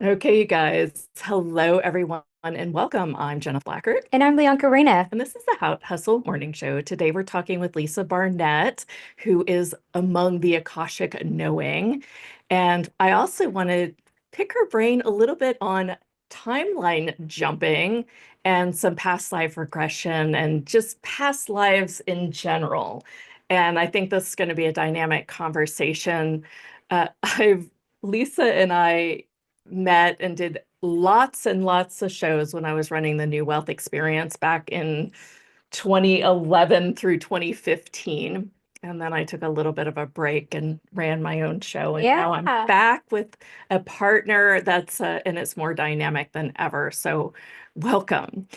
Okay, you guys. Hello, everyone, and welcome. I'm Jennifer Blackert, And I'm Leonka Reina. and this is the Hustle Morning Show. Today, we're talking with Lisa Barnett, who is among the Akashic knowing. And I also want to pick her brain a little bit on timeline jumping and some past life regression and just past lives in general. And I think this is going to be a dynamic conversation. I've Lisa and I met and did lots and lots of shows when I was running the New Wealth Experience back in 2011 through 2015. And then I took a little bit of a break and ran my own show. And now I'm Yeah. back with a partner and it's more dynamic than ever. So welcome.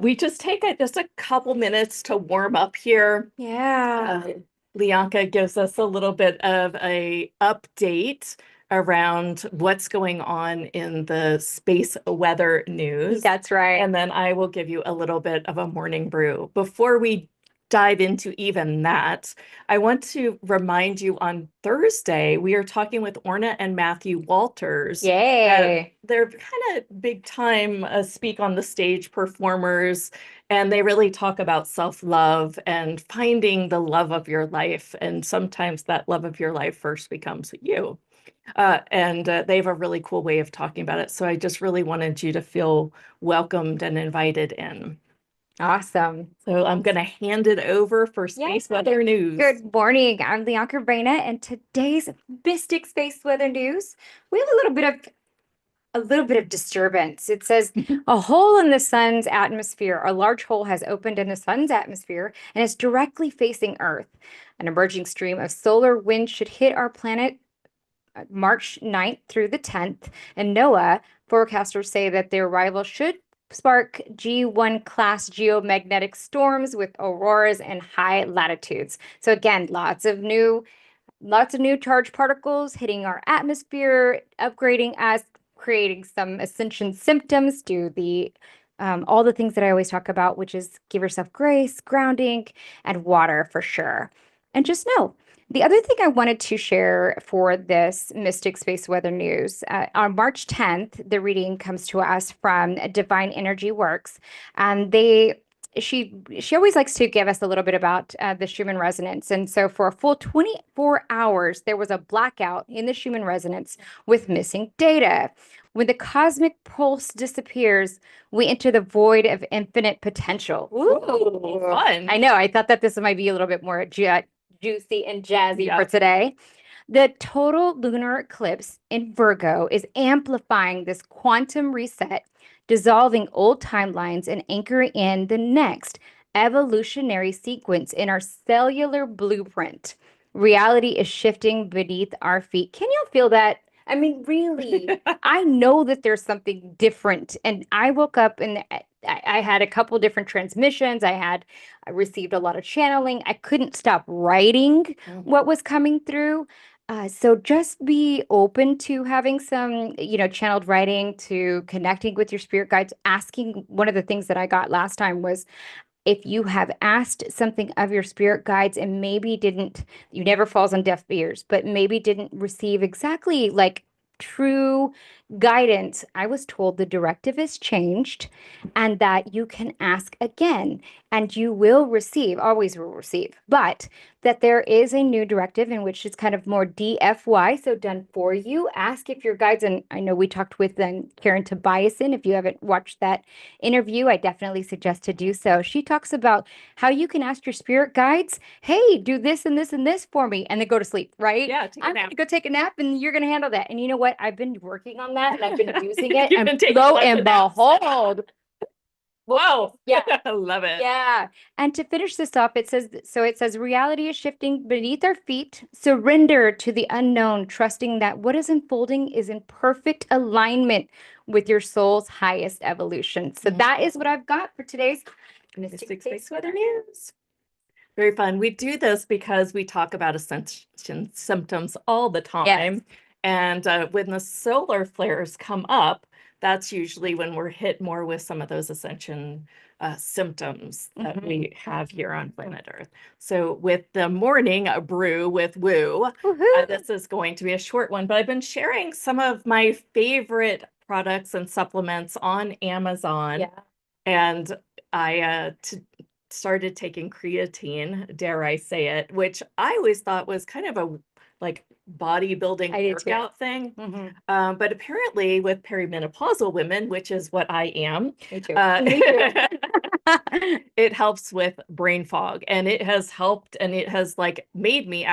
We just take just a couple minutes to warm up here. Yeah. uh, Lianka gives us a little bit of a update around what's going on in the space weather news. That's right. And then I will give you a little bit of a morning brew. Before we dive into even that, I want to remind you on Thursday, we are talking with Orna and Matthew Walters. Yay. They're kind of big time speak on the stage performers, and they really talk about self-love and finding the love of your life. And sometimes that love of your life first becomes you. And they have a really cool way of talking about it. So I just really wanted you to feel welcomed and invited in. Awesome. So I'm going to hand it over for Yeah. space weather news. Good morning. I'm Leonka Reina, and today's Mystic Space Weather News, we have a little bit of disturbance. It says a hole in the sun's atmosphere. A large hole has opened in the sun's atmosphere and is directly facing Earth. An emerging stream of solar wind should hit our planet March 9th through the 10th, and NOAA forecasters say that their arrival should spark G1 class geomagnetic storms with auroras and high latitudes. So again, lots of new charged particles hitting our atmosphere, upgrading us, creating some ascension symptoms. Do the all the things that I always talk about, which is give yourself grace, grounding, and water for sure. And just know the other thing I wanted to share for this Mystic Space Weather News on March 10th, the reading comes to us from Divine Energy Works, and she always likes to give us a little bit about the Schumann resonance. And so for a full 24 hours, there was a blackout in the Schumann resonance with missing data. When the cosmic pulse disappears, we enter the void of infinite potential. Ooh, fun. I know. I thought that this might be a little bit more juicy and jazzy for Yeah. today. The total lunar eclipse in Virgo is amplifying this quantum reset, dissolving old timelines and anchoring in the next evolutionary sequence in our cellular blueprint. Reality is shifting beneath our feet. Can you feel that? I mean, really, I know that there's something different. And I woke up and I had a couple different transmissions. I received a lot of channeling. I couldn't stop writing Mhm. what was coming through. So just be open to having some, channeled writing, to connecting with your spirit guides. Asking, one of the things that I got last time was, if you have asked something of your spirit guides and maybe didn't, you never falls on deaf ears, but maybe didn't receive exactly like true guidance. I was told the directive is changed and that you can ask again and you will receive, always will receive, but that there is a new directive in which it's kind of more DFY, so done for you. Ask if your guides, and I know we talked with Karen Tobiasen. If you haven't watched that interview, I definitely suggest to do so. She talks about how you can ask your spirit guides, hey, do this and this and this for me, and then go to sleep, right? Yeah, take a I'm going nap. to go take a nap and you're going to handle that. And you know what? I've been working on that and I've been using it, You've and been taking lo lots and of naps. behold, Wow. yeah. I love it. Yeah. And to finish this off, it says reality is shifting beneath our feet. Surrender to the unknown, trusting that what is unfolding is in perfect alignment with your soul's highest evolution. So that is what I've got for today's Mystic Mystic Space Space Weather Weather. News. Very fun. We do this because we talk about ascension symptoms all the Yes. time. And when the solar flares come up, that's usually when we're hit more with some of those ascension symptoms that we have here on planet Earth. So with the morning brew with Woo, this is going to be a short one, but I've been sharing some of my favorite products and supplements on Amazon. Yeah. And I started taking creatine, dare I say it, which I always thought was kind of a like bodybuilding workout thing. But apparently with perimenopausal women, which is what I am, Me too. Me too. it helps with brain fog, and it has helped, and it has like made me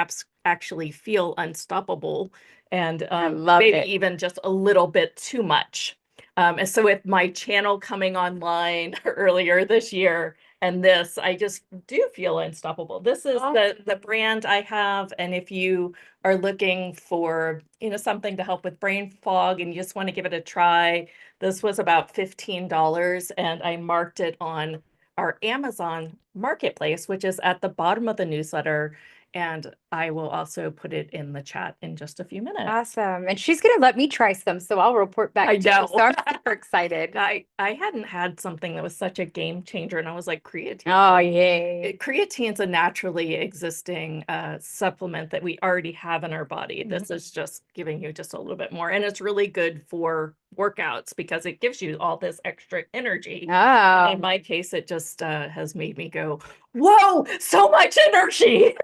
actually feel unstoppable, and I love maybe it. even just a little bit too much. And so with my channel coming online earlier this year and this, I just do feel unstoppable. This is the brand I have. And if you are looking for, something to help with brain fog and you just want to give it a try, this was about $15, and I marked it on our Amazon marketplace, which is at the bottom of the newsletter. And I will also put it in the chat in just a few minutes. Awesome. And she's going to let me try some, so I'll report back I to you. know. So I'm super excited. I hadn't had something that was such a game changer, and I was like, creatine. Oh, yay. Creatine's a naturally existing supplement that we already have in our body. This is just giving you just a little bit more. And it's really good for workouts because it gives you all this extra energy. Oh. In my case, it just has made me go, whoa, so much energy.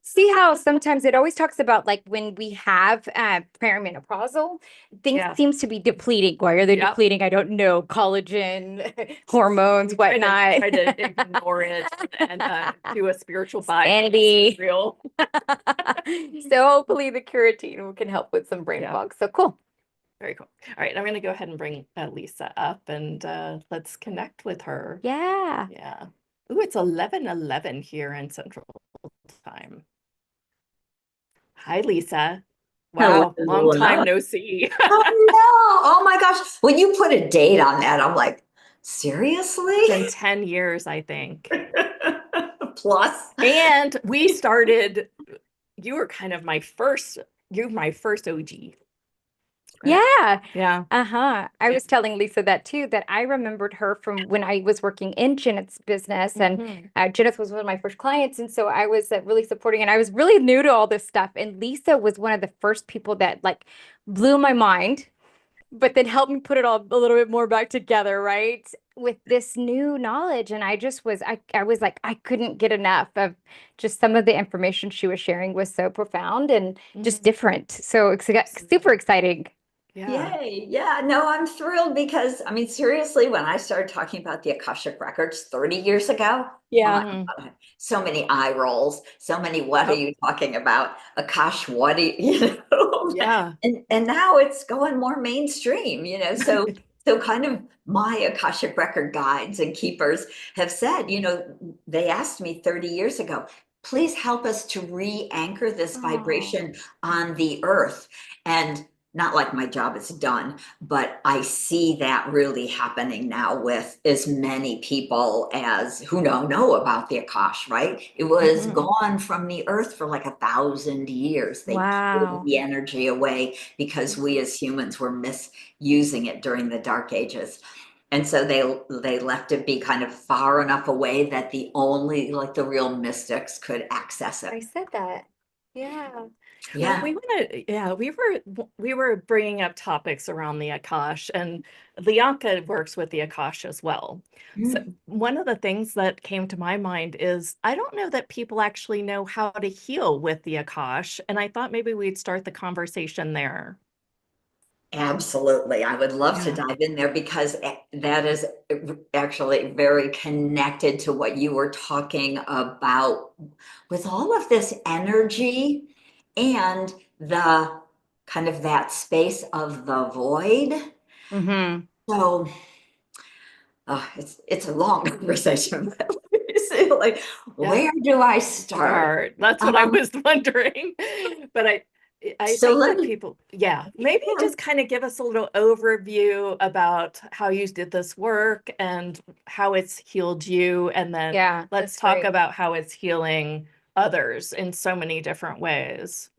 See how sometimes it always talks about like when we have perimenopausal, things seems to be depleting. Why are they depleting? I don't know. Collagen, hormones, whatnot. Try to ignore it and do a spiritual sanity. Real. So hopefully the creatine can help with some brain fog. So cool. Very cool. All right, I'm going to go ahead and bring Lisa up, and let's connect with her. Yeah. Yeah. Ooh, it's 11:11 here in Central Time. Hi, Lisa. Wow, Hello, long time no see. Oh no! Oh my gosh! When you put a date on that, I'm like, seriously? It's been 10 years, I think. Plus. And we started, you were kind of my first OG. Yeah. Yeah. I was telling Lisa that too, that I remembered her from when I was working in Jennett's business, and Jenneth was one of my first clients. And so I was really supporting, and I was really new to all this stuff. And Lisa was one of the first people that like blew my mind, but then helped me put it all a little bit more back together, right? With this new knowledge. And I just was, I was like, I couldn't get enough of just some of the information she was sharing was so profound and just different. So it's super exciting. Yeah. Yay. Yeah. No, I'm thrilled because, I mean, seriously, when I started talking about the Akashic Records 30 years ago, so many eye rolls, so many, what are you talking about? Akash, what do you know? Yeah. And now it's going more mainstream, so kind of my Akashic Record guides and keepers have said, they asked me 30 years ago, please help us to re-anchor this vibration on the earth. And not like my job is done, but I see that really happening now with as many people as who know about the Akash, right? It was gone from the earth for like 1,000 years. They pulled the energy away because we as humans were misusing it during the Dark Ages. And so they left it be kind of far enough away that only like the real mystics could access it. I said that. Yeah. Yeah. Well, we were bringing up topics around the Akash, and Lianka works with the Akash as well. So one of the things that came to my mind is I don't know that people actually know how to heal with the Akash, and I thought maybe we'd start the conversation there. Absolutely. I would love to dive in there because that is actually very connected to what you were talking about with all of this energy and the kind of that space of the void. So it's a long conversation. Like, where do I start? That's what I was wondering. But I So think that people, maybe just kind of give us a little overview about how you did this work and how it's healed you. And then let's talk about how it's healing others in so many different ways.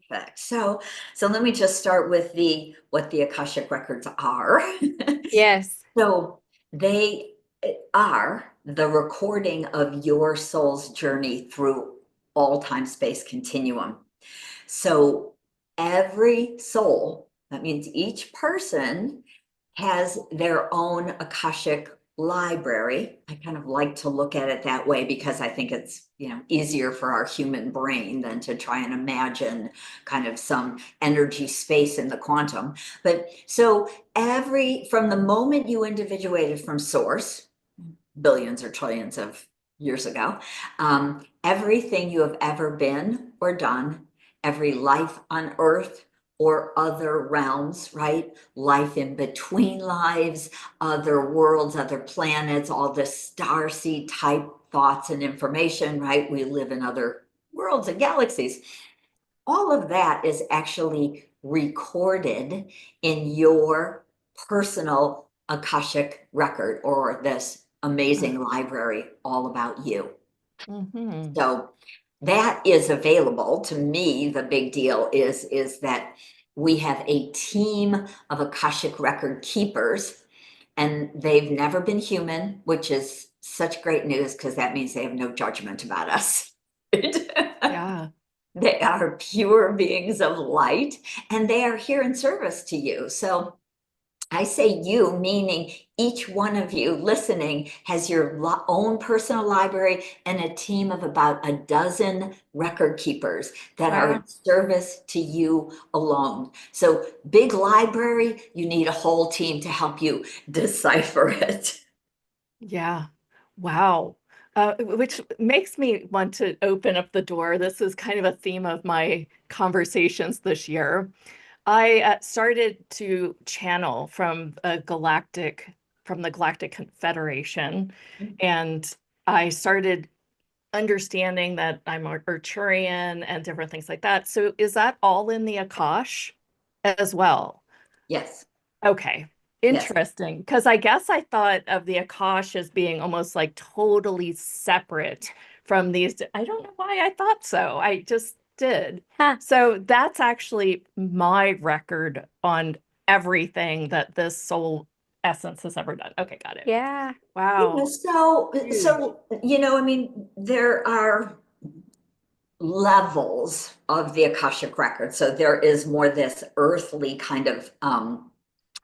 Perfect. So let me just start with what the Akashic records are. Yes. So they are the recording of your soul's journey through all time space continuum. So every soul, that means each person, has their own Akashic library. I kind of like to look at it that way because I think it's, easier for our human brain than to try and imagine kind of some energy space in the quantum. But so from the moment you individuated from source, billions or trillions of years ago, everything you have ever been or done, every life on earth or other realms, right? Life in between lives, other worlds, other planets, all the starseed type thoughts and information, right? We live in other worlds and galaxies. All of that is actually recorded in your personal Akashic record, or this amazing library all about you. Mm-hmm. So that is available to me. The big deal is that we have a team of Akashic record keepers, and they've never been human, which is such great news because that means they have no judgment about us. Yeah. They are pure beings of light, and they are here in service to you. So I say you, meaning each one of you listening has your own personal library and a team of about a dozen record keepers that are in Wow. service to you alone. So big library, you need a whole team to help you decipher it. Yeah. Wow. Which makes me want to open up the door. This is kind of a theme of my conversations this year. I started to channel from the Galactic Confederation, and I started understanding that I'm Arcturian and different things like that. So is that all in the Akash as well? Yes, Okay. yes. Interesting. Because I guess I thought of the Akash as being almost like totally separate from these. I don't know why I thought so. I just did. Huh. So that's actually my record on everything that this soul essence has ever done. Okay, got it. Yeah. Wow. Huge. I mean, there are levels of the Akashic record. So there is more this earthly kind of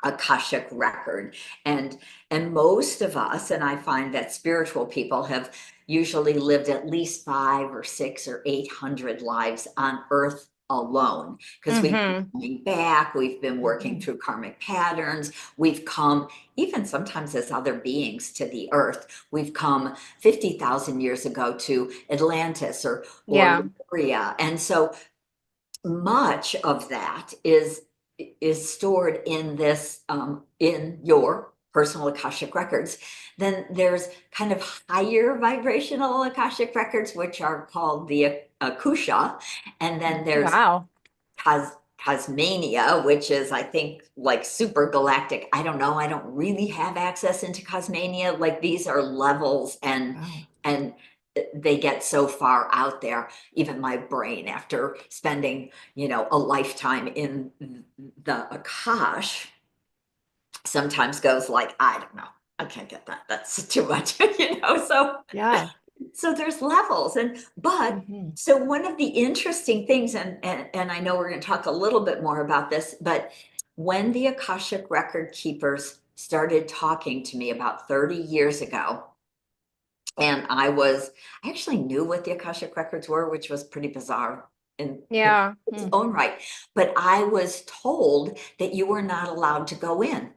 Akashic record. And most of us, and I find that spiritual people have usually lived at least 5 or 6 or 800 lives on earth alone, because we've been Mm-hmm. coming back, we've been working Mhm. through karmic patterns, we've come even sometimes as other beings to the earth. We've come 50,000 years ago to Atlantis or Yeah. Lemuria. And so much of that is stored in this in your personal Akashic records. Then there's kind of higher vibrational Akashic records, which are called the Akusha, and then there's Wow. Cosmania, which is, I think, like super galactic. I don't know. I don't really have access into Cosmania. Like, these are levels, Wow. and they get so far out there. Even my brain, after spending, a lifetime in the Akash, sometimes goes like, I don't know. I can't get that. That's too much, Yeah. So there's levels. But Mhm. so one of the interesting things, and I know we're going to talk a little bit more about this, but when the Akashic record keepers started talking to me about 30 years ago, and I actually knew what the Akashic records were, which was pretty bizarre in Yeah. its own right. But I was told that you were not allowed to go in.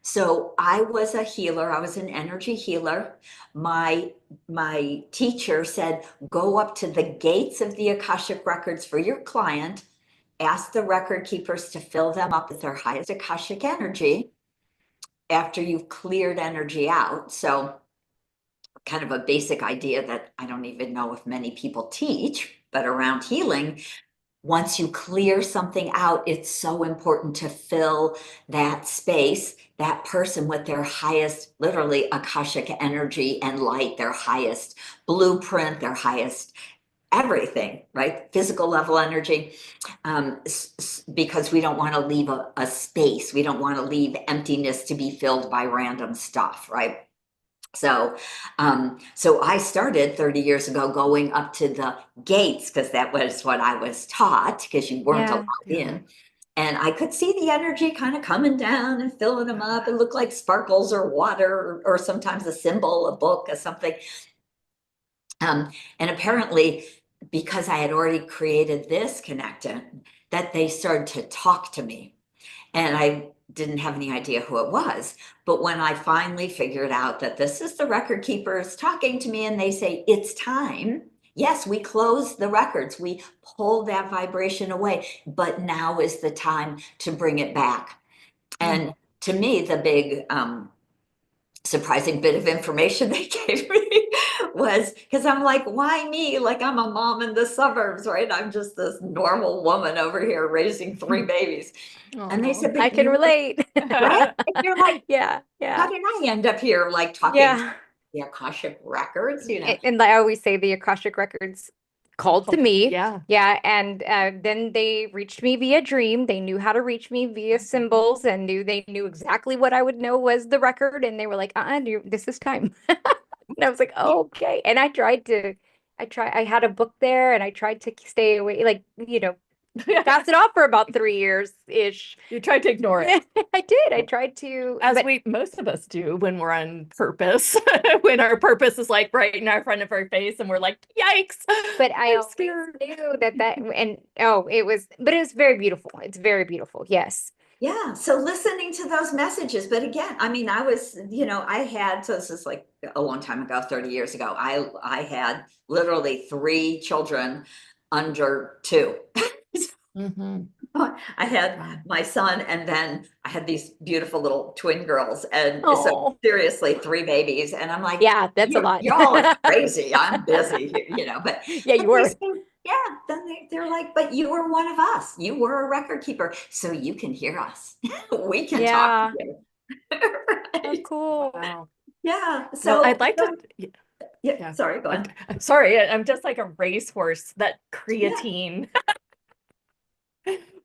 So I was a healer. I was an energy healer. My teacher said, go up to the gates of the Akashic records for your client, ask the record keepers to fill them up with their highest Akashic energy after you've cleared energy out. So kind of a basic idea that I don't even know if many people teach, but around healing, once you clear something out, it's so important to fill that space, that person, with their highest, literally, Akashic energy and light, their highest blueprint, their highest everything, right? Physical level energy, because we don't want to leave a space. We don't want to leave emptiness to be filled by random stuff, right? So, so I started 30 years ago going up to the gates because that was what I was taught, because you weren't allowed in. And I could see the energy kind of coming down and filling them up. It looked like sparkles or water, or sometimes a symbol, a book, or something. And apparently, because I had already created this connection, that they started to talk to me. And I didn't have any idea who it was. But when I finally figured out that this is the record keepers talking to me, and they say, it's time. Yes, we close the records. We pull that vibration away, but now is the time to bring it back. And to me, the big surprising bit of information they gave me was, because I'm like, why me? Like, I'm a mom in the suburbs, right? I'm just this normal woman over here raising 3 babies. And they said, I can relate. right? And you're like, yeah. how did I end up here, like, talking to the Akashic Records, you know? And I always say the Akashic Records called to me. Yeah. Yeah. And then they reached me via dream. They knew how to reach me via symbols, and they knew exactly what I would know was the record. And they were like, this is time. And I was like, oh, okay. And I had a book there, and I tried to stay away, like, pass it off for about 3 years ish. You tried to ignore it. I did. I tried to, as most of us do when we're on purpose, when our purpose is like right in our front of our face, and we're like, yikes. But I always knew that, and it was very beautiful. It's very beautiful. Yes. Yeah. So listening to those messages, but again, I mean, I was, I had, so this is like a long time ago, 30 years ago, I had literally 3 children under 2. I had my son, and then I had these beautiful little twin girls, and so seriously, 3 babies. And I'm like, yeah, that's a lot. Y'all are crazy. I'm busy, but yeah, you were. Then they're like, but you were one of us. You were a record keeper, so you can hear us. We can talk to you. Right? Oh, cool. Wow. Yeah. So I'd like to. Yeah. Sorry. Go ahead. I'm sorry. I'm just like a racehorse. That creatine.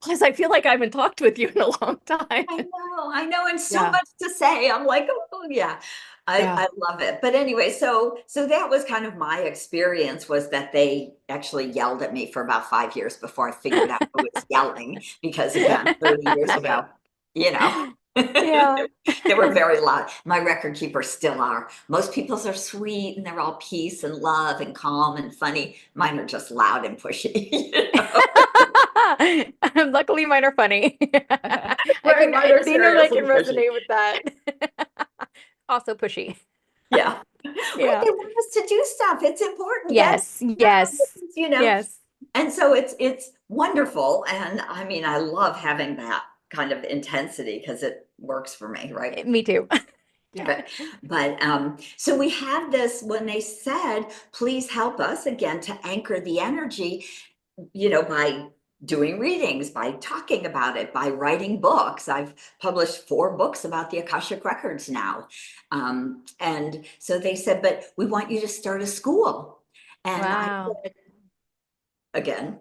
Plus, I feel like I haven't talked with you in a long time. I know, and so much to say. I'm like, oh yeah. I love it. But anyway, so that was kind of my experience, was that they actually yelled at me for about 5 years before I figured out who was yelling, because again, 30 years ago, Yeah. they were very loud. My record keepers still are. Most people's are sweet, and they're all peace and love and calm and funny. Mine are just loud and pushy. Luckily, mine are funny. I can resonate with that. Also pushy. Yeah. Well, they want us to do stuff. It's important. Yes. Yes. And so it's wonderful. And I mean, I love having that kind of intensity, because it works for me, right? Me too. But so we have this, when they said, please help us, again, to anchor the energy, by doing readings, by talking about it, by writing books. I've published 4 books about the Akashic Records now. And so they said, but we want you to start a school. And I said, again,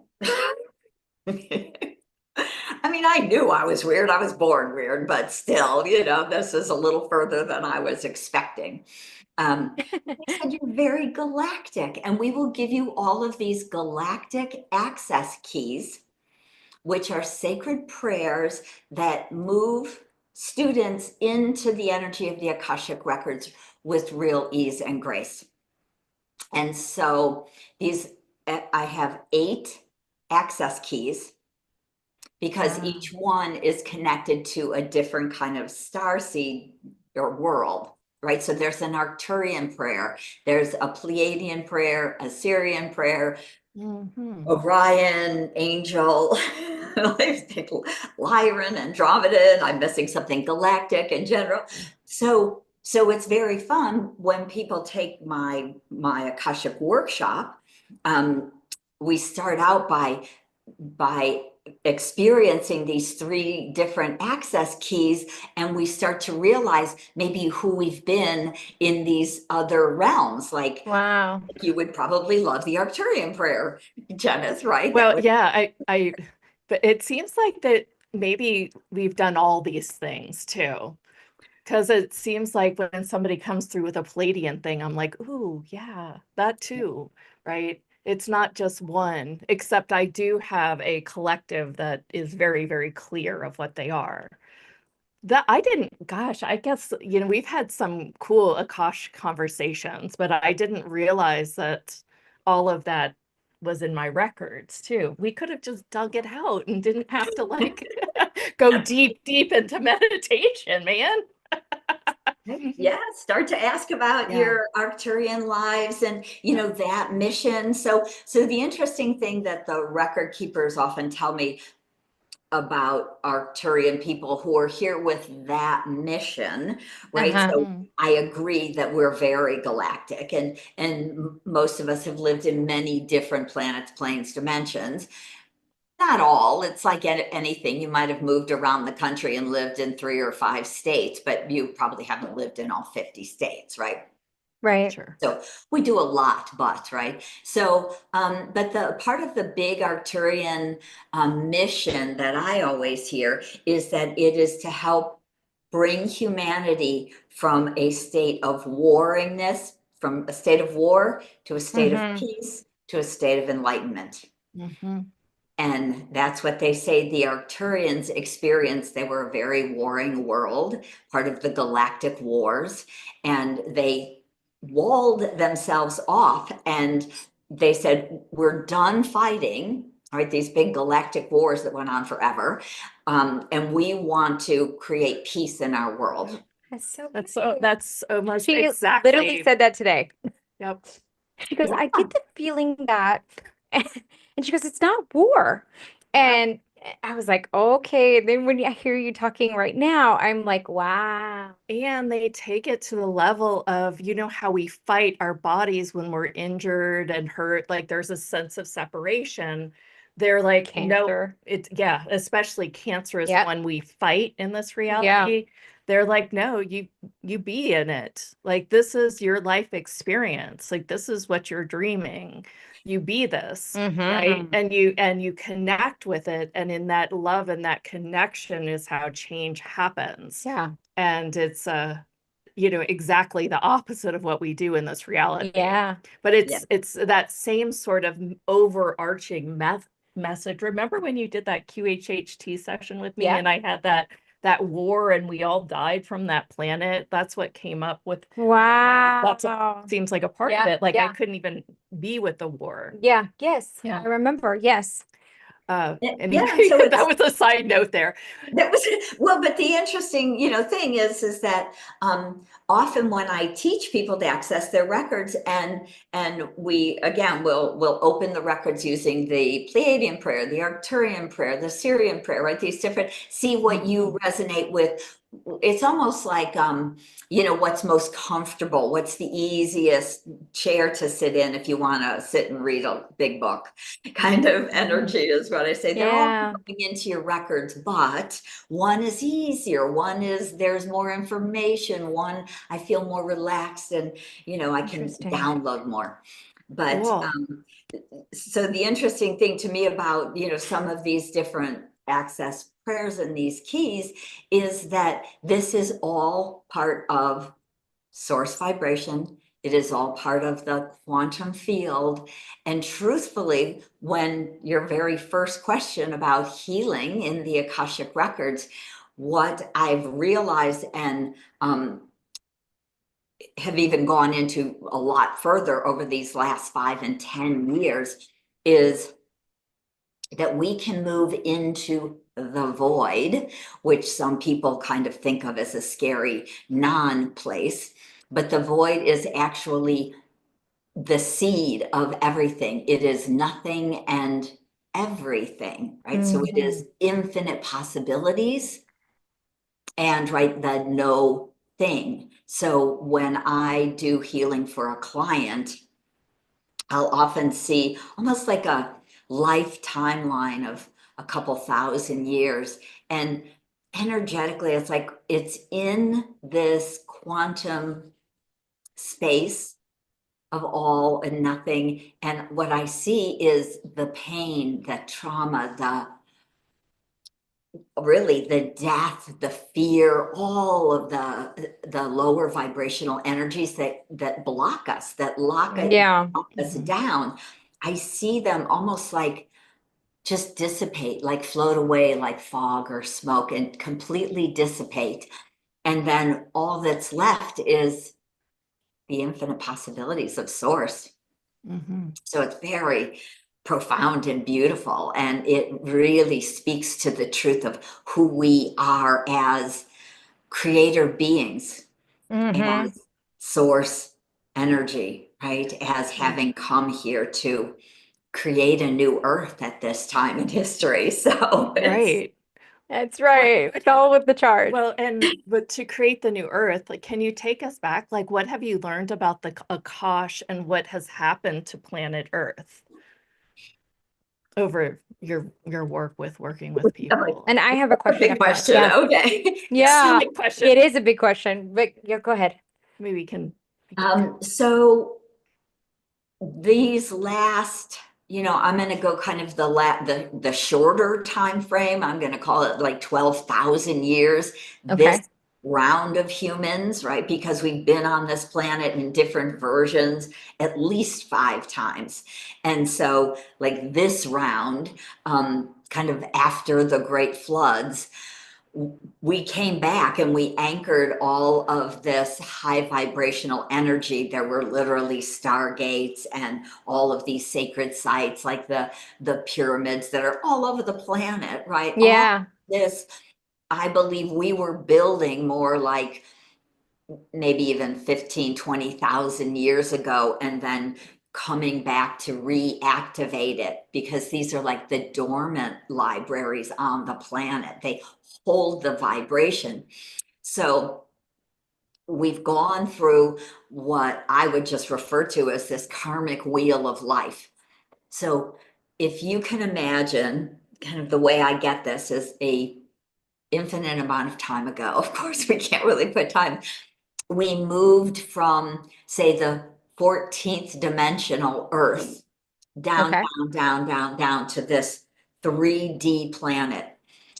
I mean, I knew I was weird. I was born weird, but still, this is a little further than I was expecting. They said, you're very galactic, and we will give you all of these galactic access keys, which are sacred prayers that move students into the energy of the Akashic Records with real ease and grace. And so I have 8 access keys, because each one is connected to a different kind of starseed or world, right? So there's an Arcturian prayer, there's a Pleiadian prayer, a Syrian prayer, Orion, Angel, Lyran, Andromeda, I'm missing something, Galactic in general. So it's very fun when people take my Akashic workshop. We start out by experiencing these 3 different access keys, and we start to realize maybe who we've been in these other realms. Like, Wow. you would probably love the Arcturian prayer, Janice, right? Well, yeah, but it seems like that maybe we've done all these things too. Because it seems like when somebody comes through with a Palladian thing, I'm like, ooh, yeah, that too, right? It's not just one, except I do have a collective that is very, very clear of what they are. That I didn't, gosh, I guess, we've had some cool Akash conversations, but I didn't realize that all of that was in my records too. We could have just dug it out and didn't have to like go deep, deep into meditation, man. Yeah, start to ask about Yeah. your Arcturian lives and that mission. So the interesting thing that the record keepers often tell me about Arcturian people who are here with that mission, right? Uh-huh. So I agree that we're very galactic, and most of us have lived in many different planets, planes, dimensions. Not all. It's like anything. You might have moved around the country and lived in 3 or 5 states, but you probably haven't lived in all 50 states, right? Right. Sure. So we do a lot, right? So, but the part of the big Arcturian mission that I always hear is that it is to help bring humanity from a state of warringness, from a state of war to a state of peace to a state of enlightenment. Mm-hmm. And that's what they say the Arcturians experienced. They were a very warring world, part of the Galactic Wars, and they walled themselves off and they said, we're done fighting, right? These big galactic wars that went on forever. And we want to create peace in our world. That's almost She exactly. literally said that today. Yep. She goes, Yeah. I get the feeling that, and she goes, it's not war. And I was like, okay. And then when I hear you talking right now, I'm like, wow. And they take it to the level of, how we fight our bodies when we're injured and hurt, like there's a sense of separation. They're like, no, Cancer. yeah, especially cancer is Yep. when we fight in this Yeah. reality. They're like, no, you be in it. Like this is your life experience. Like this is what you're dreaming. You be this, right? Mhm. And you connect with it. And in that love and that connection is how change happens. Yeah. And it's exactly the opposite of what we do in this reality. Yeah. But it's that same sort of overarching message. Remember when you did that QHHT session with me, Yeah. and I had that war and we all died from that planet? That's what came up with. Wow. That seems like a part of Yeah, it. Like I yeah. couldn't even be with the war. Yeah. Yes. Yeah. I remember. Yes. Anyway, so that was a side note there. That was well, but the interesting, thing is that often when I teach people to access their records, and we again will open the records using the Pleiadian prayer, the Arcturian prayer, the Syrian prayer, right? These different, see what you resonate with. It's almost like what's most comfortable, what's the easiest chair to sit in if you want to sit and read a big book, kind of energy is what I say. They're all Yeah. going into your records, but one is easier, one is there's more information, one I feel more relaxed, and I can Interesting. download more. But Cool. so the interesting thing to me about some of these different access prayers and these keys is that this is all part of source vibration. It is all part of the quantum field. And truthfully, when your very first question about healing in the Akashic Records, what I've realized and have even gone into a lot further over these last 5 and 10 years is that we can move into the void, which some people kind of think of as a scary non-place. But the void is actually the seed of everything. It is nothing and everything, right? So it is infinite possibilities and, right, the no thing. So when I do healing for a client, I'll often see almost like a life timeline of a couple thousand years. And energetically, it's like it's in this quantum space of all and nothing. And what I see is the pain, the trauma, really the death, the fear, all of the lower vibrational energies that block us, that lock Yeah. us down. I see them almost like just dissipate, like float away like fog or smoke and completely dissipate. And then all that's left is the infinite possibilities of source. So it's very profound and beautiful. And it really speaks to the truth of who we are as creator beings, as source energy, right? As having come here to create a new earth at this time in history. So Right. That's right. It's all with the charts. Well, but to create the new earth, like, can you take us back? Like, what have you learned about the Akash and what has happened to planet Earth over your working with people? And I have a question big after that. question. Yeah. Okay. Yeah. Big question. It is a big question, but yeah, go ahead. Maybe we can So these last, I'm going to go kind of the shorter time frame. I'm going to call it like 12,000 years. Okay. This round of humans, right? Because we've been on this planet in different versions at least 5 times. And so like this round, kind of after the great floods, we came back and we anchored all of this high vibrational energy. There were literally stargates and all of these sacred sites like the pyramids that are all over the planet, right? Yeah. All this, I believe we were building more like maybe even 15, 20,000 years ago, and then coming back to reactivate it, because these are like the dormant libraries on the planet. They hold the vibration. So we've gone through what I would just refer to as this karmic wheel of life. So if you can imagine, kind of the way I get this is a infinite amount of time ago. Of course, we can't really put time. We moved from, say, the 14th dimensional Earth down, Okay. down to this 3D planet.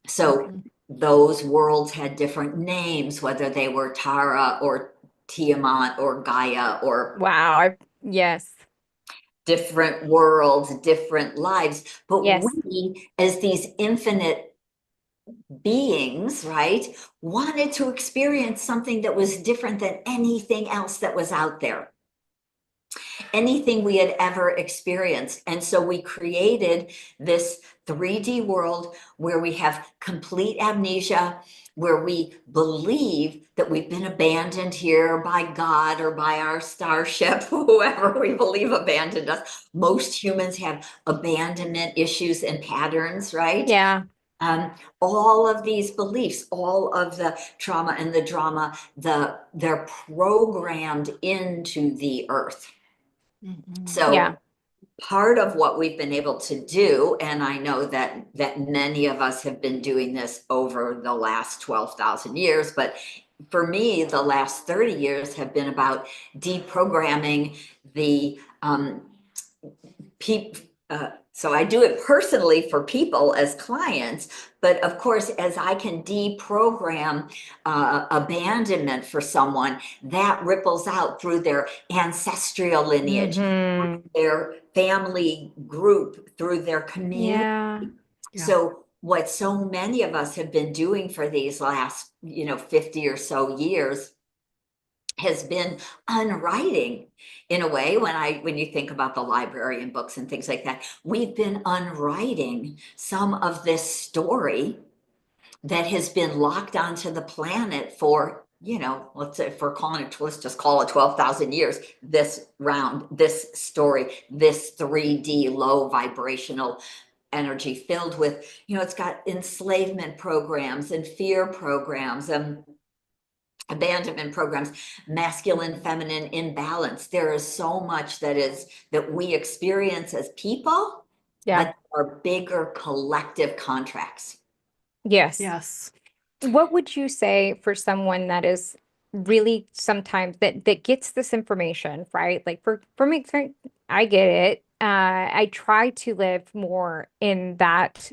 So Okay. those worlds had different names, whether they were Tara or Tiamat or Gaia or Wow. Yes. different worlds, different lives. But Yes. we, as these infinite beings, right, wanted to experience something that was different than anything else that was out there, anything we had ever experienced. And so we created this 3D world where we have complete amnesia, where we believe that we've been abandoned here by God or by our starship, whoever we believe abandoned us. Most humans have abandonment issues and patterns, right? Yeah. All of these beliefs, all of the trauma and the drama, they're programmed into the earth. So Yeah. part of what we've been able to do, and I know that many of us have been doing this over the last 12,000 years, but for me, the last 30 years have been about deprogramming the people. So I do it personally for people as clients, but of course, as I can deprogram abandonment for someone, that ripples out through their ancestral lineage, their family group, through their community. Yeah. So what so many of us have been doing for these last, 50 or so years has been unwriting, in a way. When you think about the library and books and things like that, we've been unwriting some of this story that has been locked onto the planet for, let's say, if we're calling it, let's just call it 12,000 years. This story, this 3D low vibrational energy filled with, it's got enslavement programs and fear programs and abandonment programs, masculine, feminine imbalance. There is so much that we experience as people Yeah. but are bigger collective contracts. Yes. Yes. What would you say for someone that is really sometimes that gets this information, right? Like for me, I get it. I try to live more in that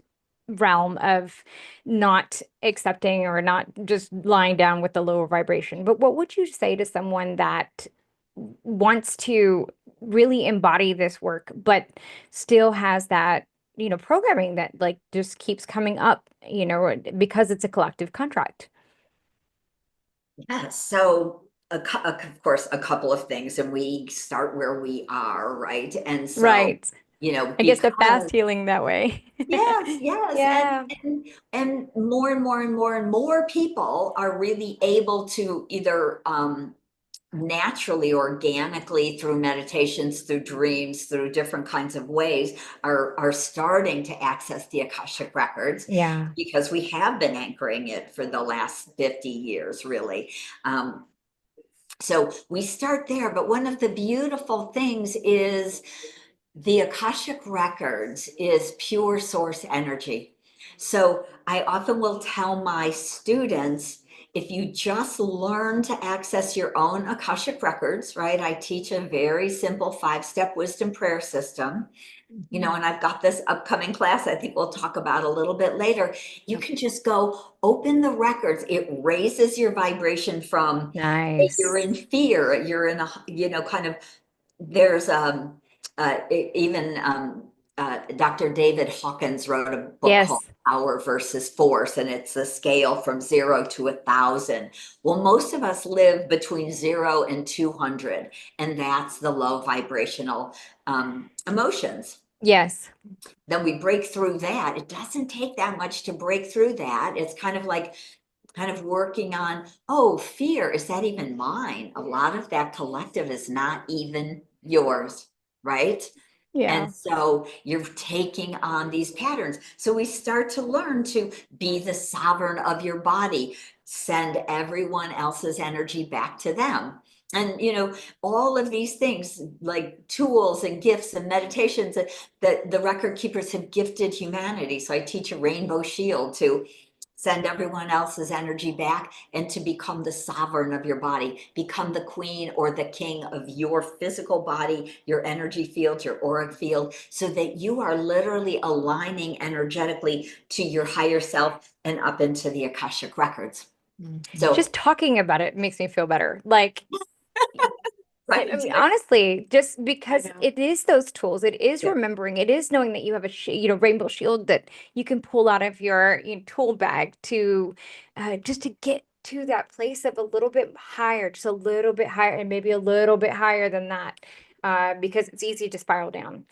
realm of not accepting or not just lying down with the lower vibration. But what would you say to someone that wants to really embody this work, but still has that, programming that like just keeps coming up, because it's a collective contract? Yeah, so of course, a couple of things, and we start where we are, right? And so, Right. I guess the fast because healing that way. yes, yes, Yeah. and more and more and more and more people are really able to either naturally, organically, through meditations, through dreams, through different kinds of ways, are starting to access the Akashic records, Yeah. because we have been anchoring it for the last 50 years, really. Um, so we start there, but one of the beautiful things is the Akashic records is pure source energy. So I often will tell my students, if you just learn to access your own Akashic records, right? I teach a very simple 5-step wisdom prayer system, and I've got this upcoming class I think we'll talk about a little bit later. You can just go open the records. It raises your vibration from, you're Nice. in fear, you're in a, kind of, there's even Dr. David Hawkins wrote a book called Yes. Power versus Force, and it's a scale from 0 to 1,000. Well, most of us live between 0 and 200, and that's the low vibrational emotions. Yes. Then we break through that. It doesn't take that much to break through that. It's kind of like working on, oh, fear, is that even mine? A lot of that collective is not even yours, right? Yeah. And so you're taking on these patterns. So we start to learn to be the sovereign of your body, send everyone else's energy back to them. And, all of these things like tools and gifts and meditations that the record keepers have gifted humanity. So I teach a rainbow shield to send everyone else's energy back and to become the sovereign of your body, become the queen or the king of your physical body, your energy field, your auric field, so that you are literally aligning energetically to your higher self and up into the Akashic records. So, Just talking about it makes me feel better. Like, I right. mean, honestly, just because know. it is those tools, it is Yeah. remembering, it is knowing that you have a rainbow shield that you can pull out of your, tool bag to just to get to that place of a little bit higher, just a little bit higher, and maybe a little bit higher than that, because it's easy to spiral down.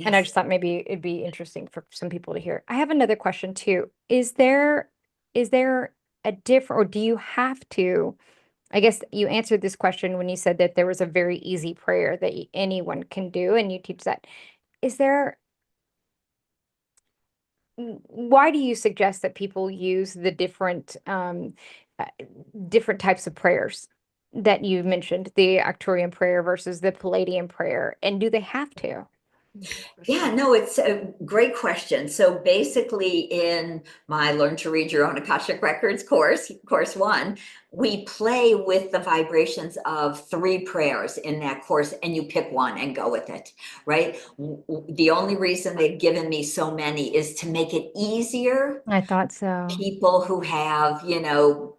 And I Yes. just thought maybe it'd be interesting for some people to hear. I have another question too. Is there a different, or do you have to? I guess you answered this question when you said that there was a very easy prayer that anyone can do, and you teach that. Is there, why do you suggest that people use the uh, different types of prayers that you mentioned, the Arcturian prayer versus the Palladian prayer, and do they have to? Yeah, no, it's a great question. So basically, in my Learn to Read Your Own Akashic Records course 1, we play with the vibrations of 3 prayers in that course, and you pick one and go with it, right? The only reason they've given me so many is to make it easier. I thought so. People who have,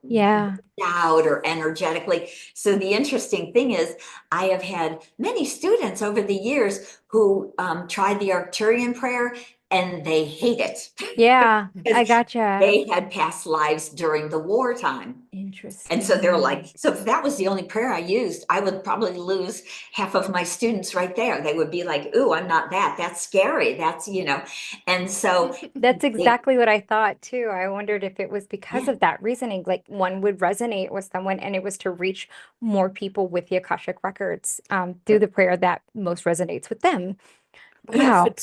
Yeah. doubt or energetically. So the interesting thing is, I have had many students over the years who tried the Arcturian prayer and they hate it Yeah, I because gotcha. they had past lives during the wartime. And so they're like, Interesting. so if that was the only prayer I used, I would probably lose half of my students right there. They would be like, ooh, I'm not that. That's scary. And so That's they, exactly what I thought too. I wondered if it was because yeah, of that reasoning, like one would resonate with someone and it was to reach more people with the Akashic records through the prayer that most resonates with them. yes. Wow.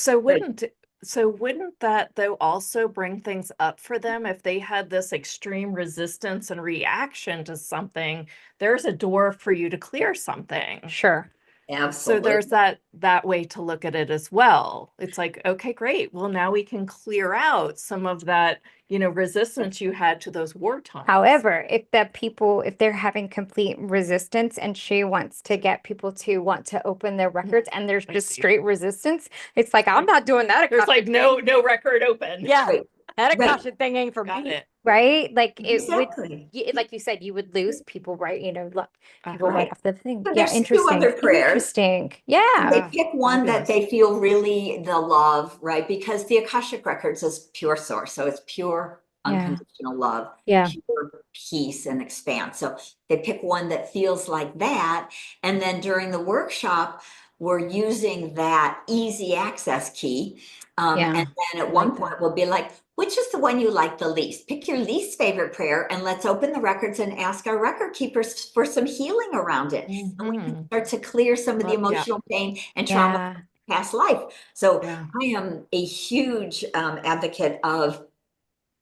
So wouldn't that though also bring things up for them if they had this extreme resistance and reaction to something? There's a door for you to clear something. Sure. So there's Absolutely. that way to look at it as well. It's like, okay, great. Well, now we can clear out some of that, resistance you had to those war times. However, if they're having complete resistance and she wants to get people to want to open their records and there's I just see. straight resistance, it's like, I'm not doing that. There's Akasha like no record open. Yeah, Right. that Right. Akasha thing ain't for Got me. it. Right? Like it would, Exactly. like you said, you would lose people, right? Look, people Uh-huh. right Right. off the thing. So Yeah, there's two interesting. other prayers. Interesting. And Yeah. they Yeah, pick one that fabulous. they feel really the love, right? Because the Akashic Records is pure source. So it's pure Yeah. unconditional love, Yeah. pure peace and expanse. So they pick one that feels like that. And then during the workshop, we're using that easy access key. Yeah. And then I at like one point, that. we'll be like, which is the one you like the least? Pick your least favorite prayer and let's open the records and ask our record keepers for some healing around it. And we can Mhm. start to clear some of the Yeah, emotional pain and trauma Yeah. from past life. So yeah. I am a huge advocate of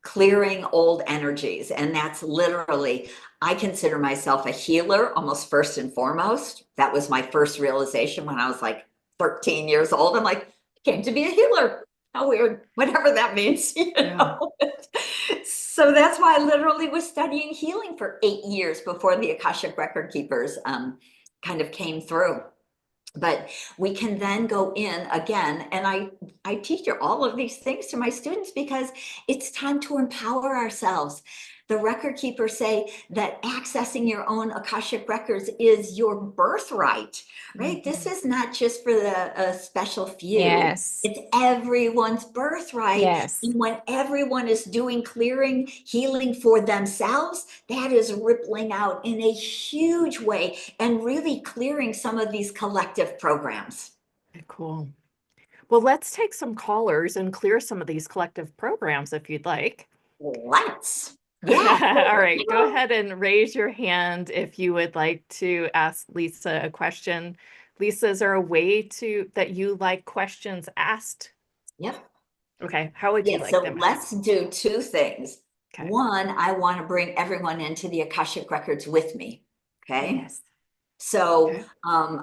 clearing old energies. And that's literally, I consider myself a healer almost first and foremost. That was my first realization when I was like 13 years old. I'm like, I came to be a healer. How weird, whatever that means, Yeah. So that's why I literally was studying healing for 8 years before the Akashic Record Keepers kind of came through. But we can then go in again, and I teach all of these things to my students because it's time to empower ourselves. The record keepers say that accessing your own Akashic records is your birthright, right? This Mhm. is not just for the special few. Yes. It's everyone's birthright. Yes. And when everyone is doing clearing, healing for themselves, that is rippling out in a huge way and really clearing some of these collective programs. Okay, cool. Well, let's take some callers and clear some of these collective programs if you'd like. Let's. Yeah. All right, go ahead and raise your hand if you would like to ask Lisa a question. Lisa, is there a way that you like questions asked? Yep. Okay, how would you Yeah, like so them let's asked? do two things. Okay. One, I want to bring everyone into the Akashic Records with me. Okay. Yes. So Okay.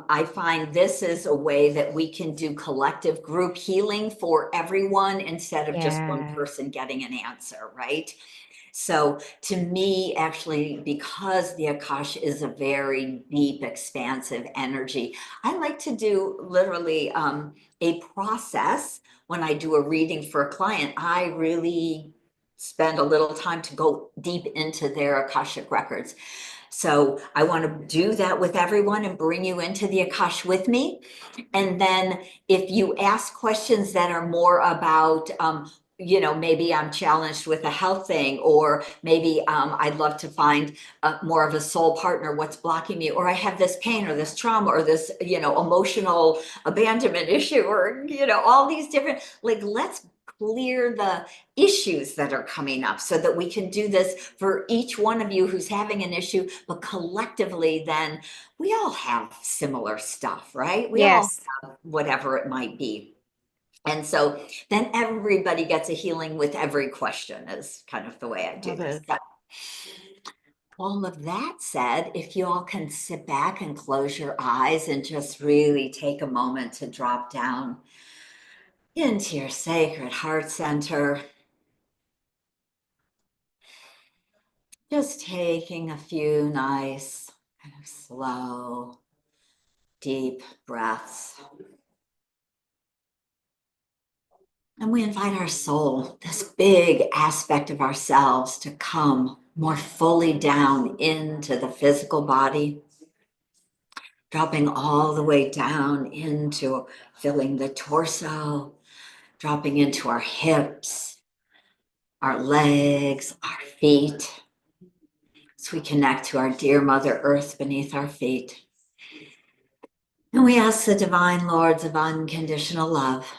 I find this is a way that we can do collective group healing for everyone instead of just one Yeah. person getting an answer, right? So to me, actually, because the Akash is a very deep, expansive energy, I like to do literally a process when I do a reading for a client. I really spend a little time to go deep into their Akashic records. So I want to do that with everyone and bring you into the Akash with me. And then if you ask questions that are more about, maybe I'm challenged with a health thing, or maybe I'd love to find more of a soul partner, what's blocking me, or I have this pain or this trauma or this, emotional abandonment issue, or, all these different, like, let's clear the issues that are coming up so that we can do this for each one of you who's having an issue, but collectively, then we all have similar stuff, right? We all Yes. have whatever it might be. And so then everybody gets a healing with every question, is kind of the way I do Love this. it. So, all of that said, if you all can sit back and close your eyes and just really take a moment to drop down into your sacred heart center, just taking a few nice, kind of slow, deep breaths. And we invite our soul, this big aspect of ourselves, to come more fully down into the physical body, dropping all the way down into filling the torso, dropping into our hips, our legs, our feet, as we connect to our dear Mother Earth beneath our feet. And we ask the divine lords of unconditional love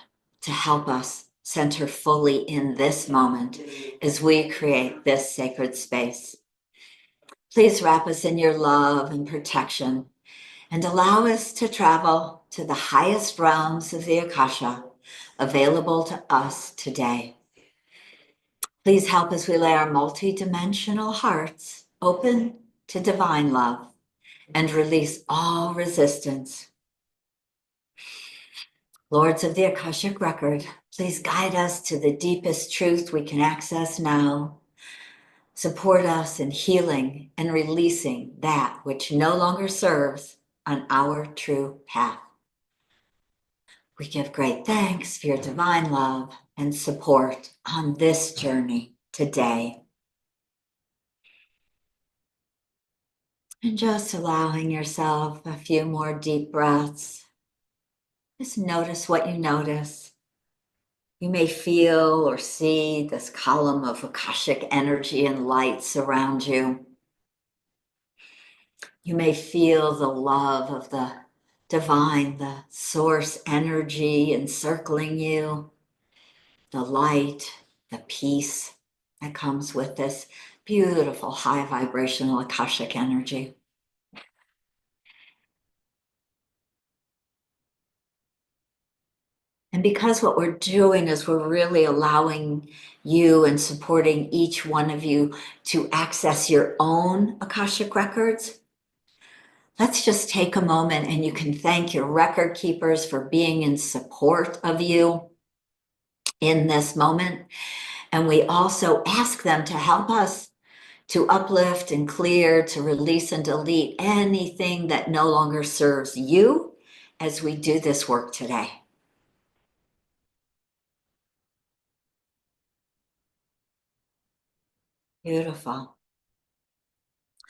to help us center fully in this moment as we create this sacred space. Please wrap us in your love and protection and allow us to travel to the highest realms of the Akasha available to us today. Please help as we lay our multidimensional hearts open to divine love and release all resistance, Lords of the Akashic Record, please guide us to the deepest truth we can access now. Support us in healing and releasing that which no longer serves on our true path. We give great thanks for your divine love and support on this journey today. And just allowing yourself a few more deep breaths. Just notice what you notice. You may feel or see this column of Akashic energy and light surround you. You may feel the love of the divine, the source energy encircling you, the light, the peace that comes with this beautiful high vibrational Akashic energy. And because what we're doing is we're really allowing you and supporting each one of you to access your own Akashic records, let's just take a moment and you can thank your record keepers for being in support of you in this moment. And we also ask them to help us to uplift and clear, to release and delete anything that no longer serves you as we do this work today. Beautiful.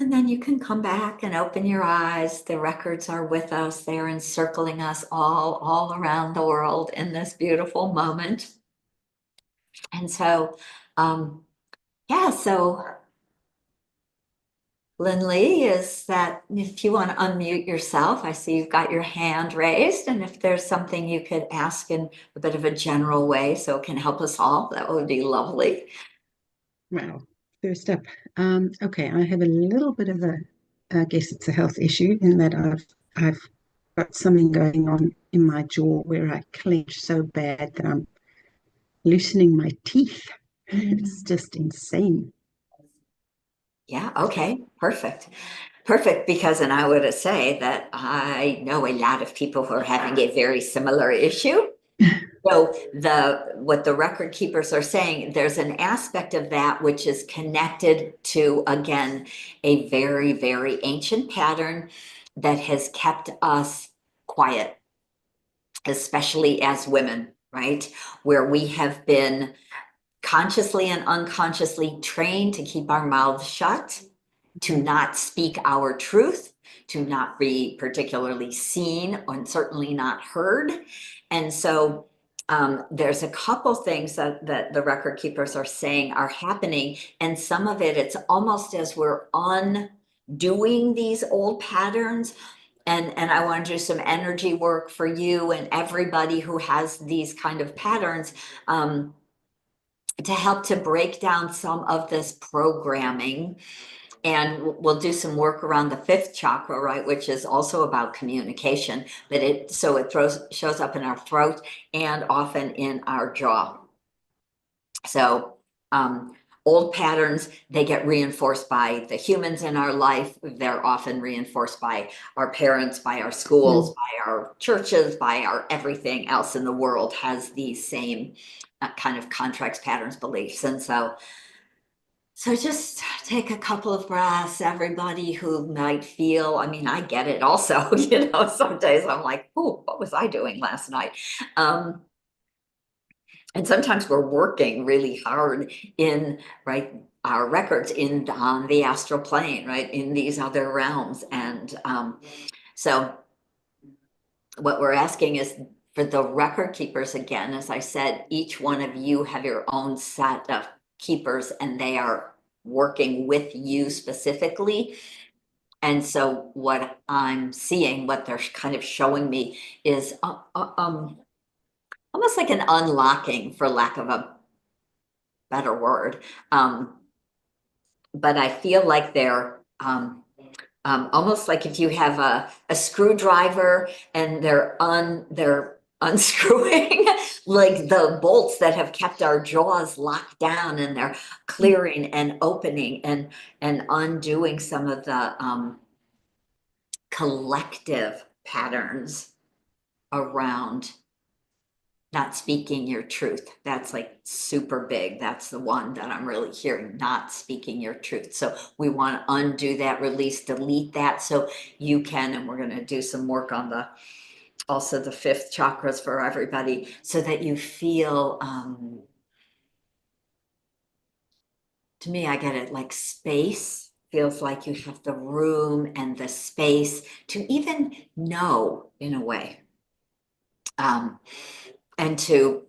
And then you can come back and open your eyes. The records are with us. They're encircling us all around the world in this beautiful moment. And so, yeah, so Lynn Lee, is that if you want to unmute yourself, I see you've got your hand raised. And if there's something you could ask in a bit of a general way so it can help us all, that would be lovely. Well, first up, okay, I have a little bit of I guess it's a health issue in that I've got something going on in my jaw where I clench so bad that I'm loosening my teeth. It's just insane. Yeah, okay, perfect. Perfect, because, and I would say that I know a lot of people who are having a very similar issue. So what the record keepers are saying, there's an aspect of that which is connected to, again, a very, very ancient pattern that has kept us quiet, especially as women, right? Where we have been consciously and unconsciously trained to keep our mouths shut, to not speak our truth, to not be particularly seen, and certainly not heard. And so there's a couple things that the record keepers are saying are happening. And some of it, it's almost as we're undoing these old patterns. And I want to do some energy work for you and everybody who has these kind of patterns, to help to break down some of this programming. And we'll do some work around the fifth chakra, right, which is also about communication, but it shows up in our throat and often in our jaw. So old patterns, they get reinforced by the humans in our life. They're often reinforced by our parents, by our schools, by our churches, by our everything else in the world has these same kind of contracts, patterns, beliefs. And so just take a couple of breaths, everybody who might feel, I mean, I get it also, some days I'm like, oh, what was I doing last night? And sometimes we're working really hard in, right, our records on the astral plane, right, in these other realms. And so what we're asking is for the record keepers, again, as I said, each one of you have your own set of keepers and they are working with you specifically. And so what I'm seeing, what they're kind of showing me is almost like an unlocking, for lack of a better word. But I feel like they're almost like if you have a screwdriver and they're unscrewing like the bolts that have kept our jaws locked down, and they're clearing and opening and undoing some of the collective patterns around not speaking your truth. That's like super big. That's the one that I'm really hearing, not speaking your truth. So we want to undo that, release, delete that so you can, and we're going to do some work on also the fifth chakras for everybody so that you feel, to me, I get it like space. Feels like you have the room and the space to even know in a way. And to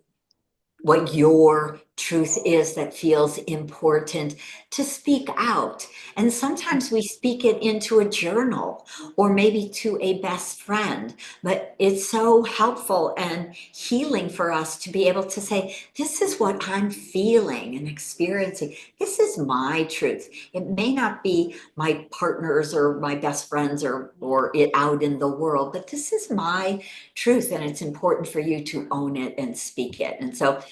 what your truth is that feels important to speak out. And sometimes we speak it into a journal or maybe to a best friend, but it's so helpful and healing for us to be able to say, this is what I'm feeling and experiencing. This is my truth. It may not be my partner's or my best friend's or it out in the world, but this is my truth. And it's important for you to own it and speak it. And so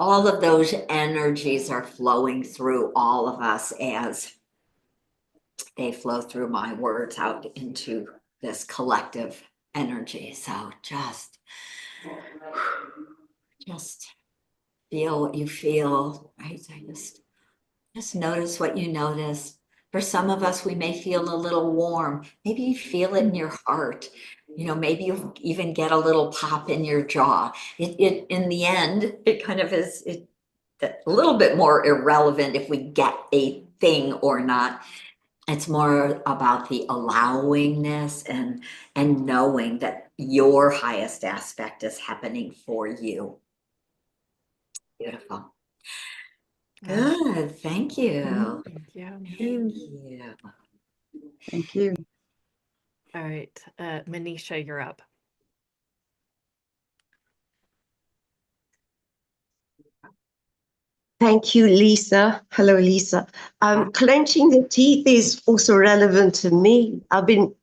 all of those energies are flowing through all of us as they flow through my words out into this collective energy. So just feel what you feel, right? Just notice what you notice. For some of us, we may feel a little warm. Maybe you feel it in your heart. You know, maybe you even get a little pop in your jaw. It in the end, it kind of is a little bit more irrelevant if we get a thing or not. It's more about the allowingness and knowing that your highest aspect is happening for you. Beautiful. Good. Thank you. Thank you. Thank you. Thank you. All right, Manisha, you're up. Thank you, Lisa. Hello, Lisa. Clenching the teeth is also relevant to me. I've been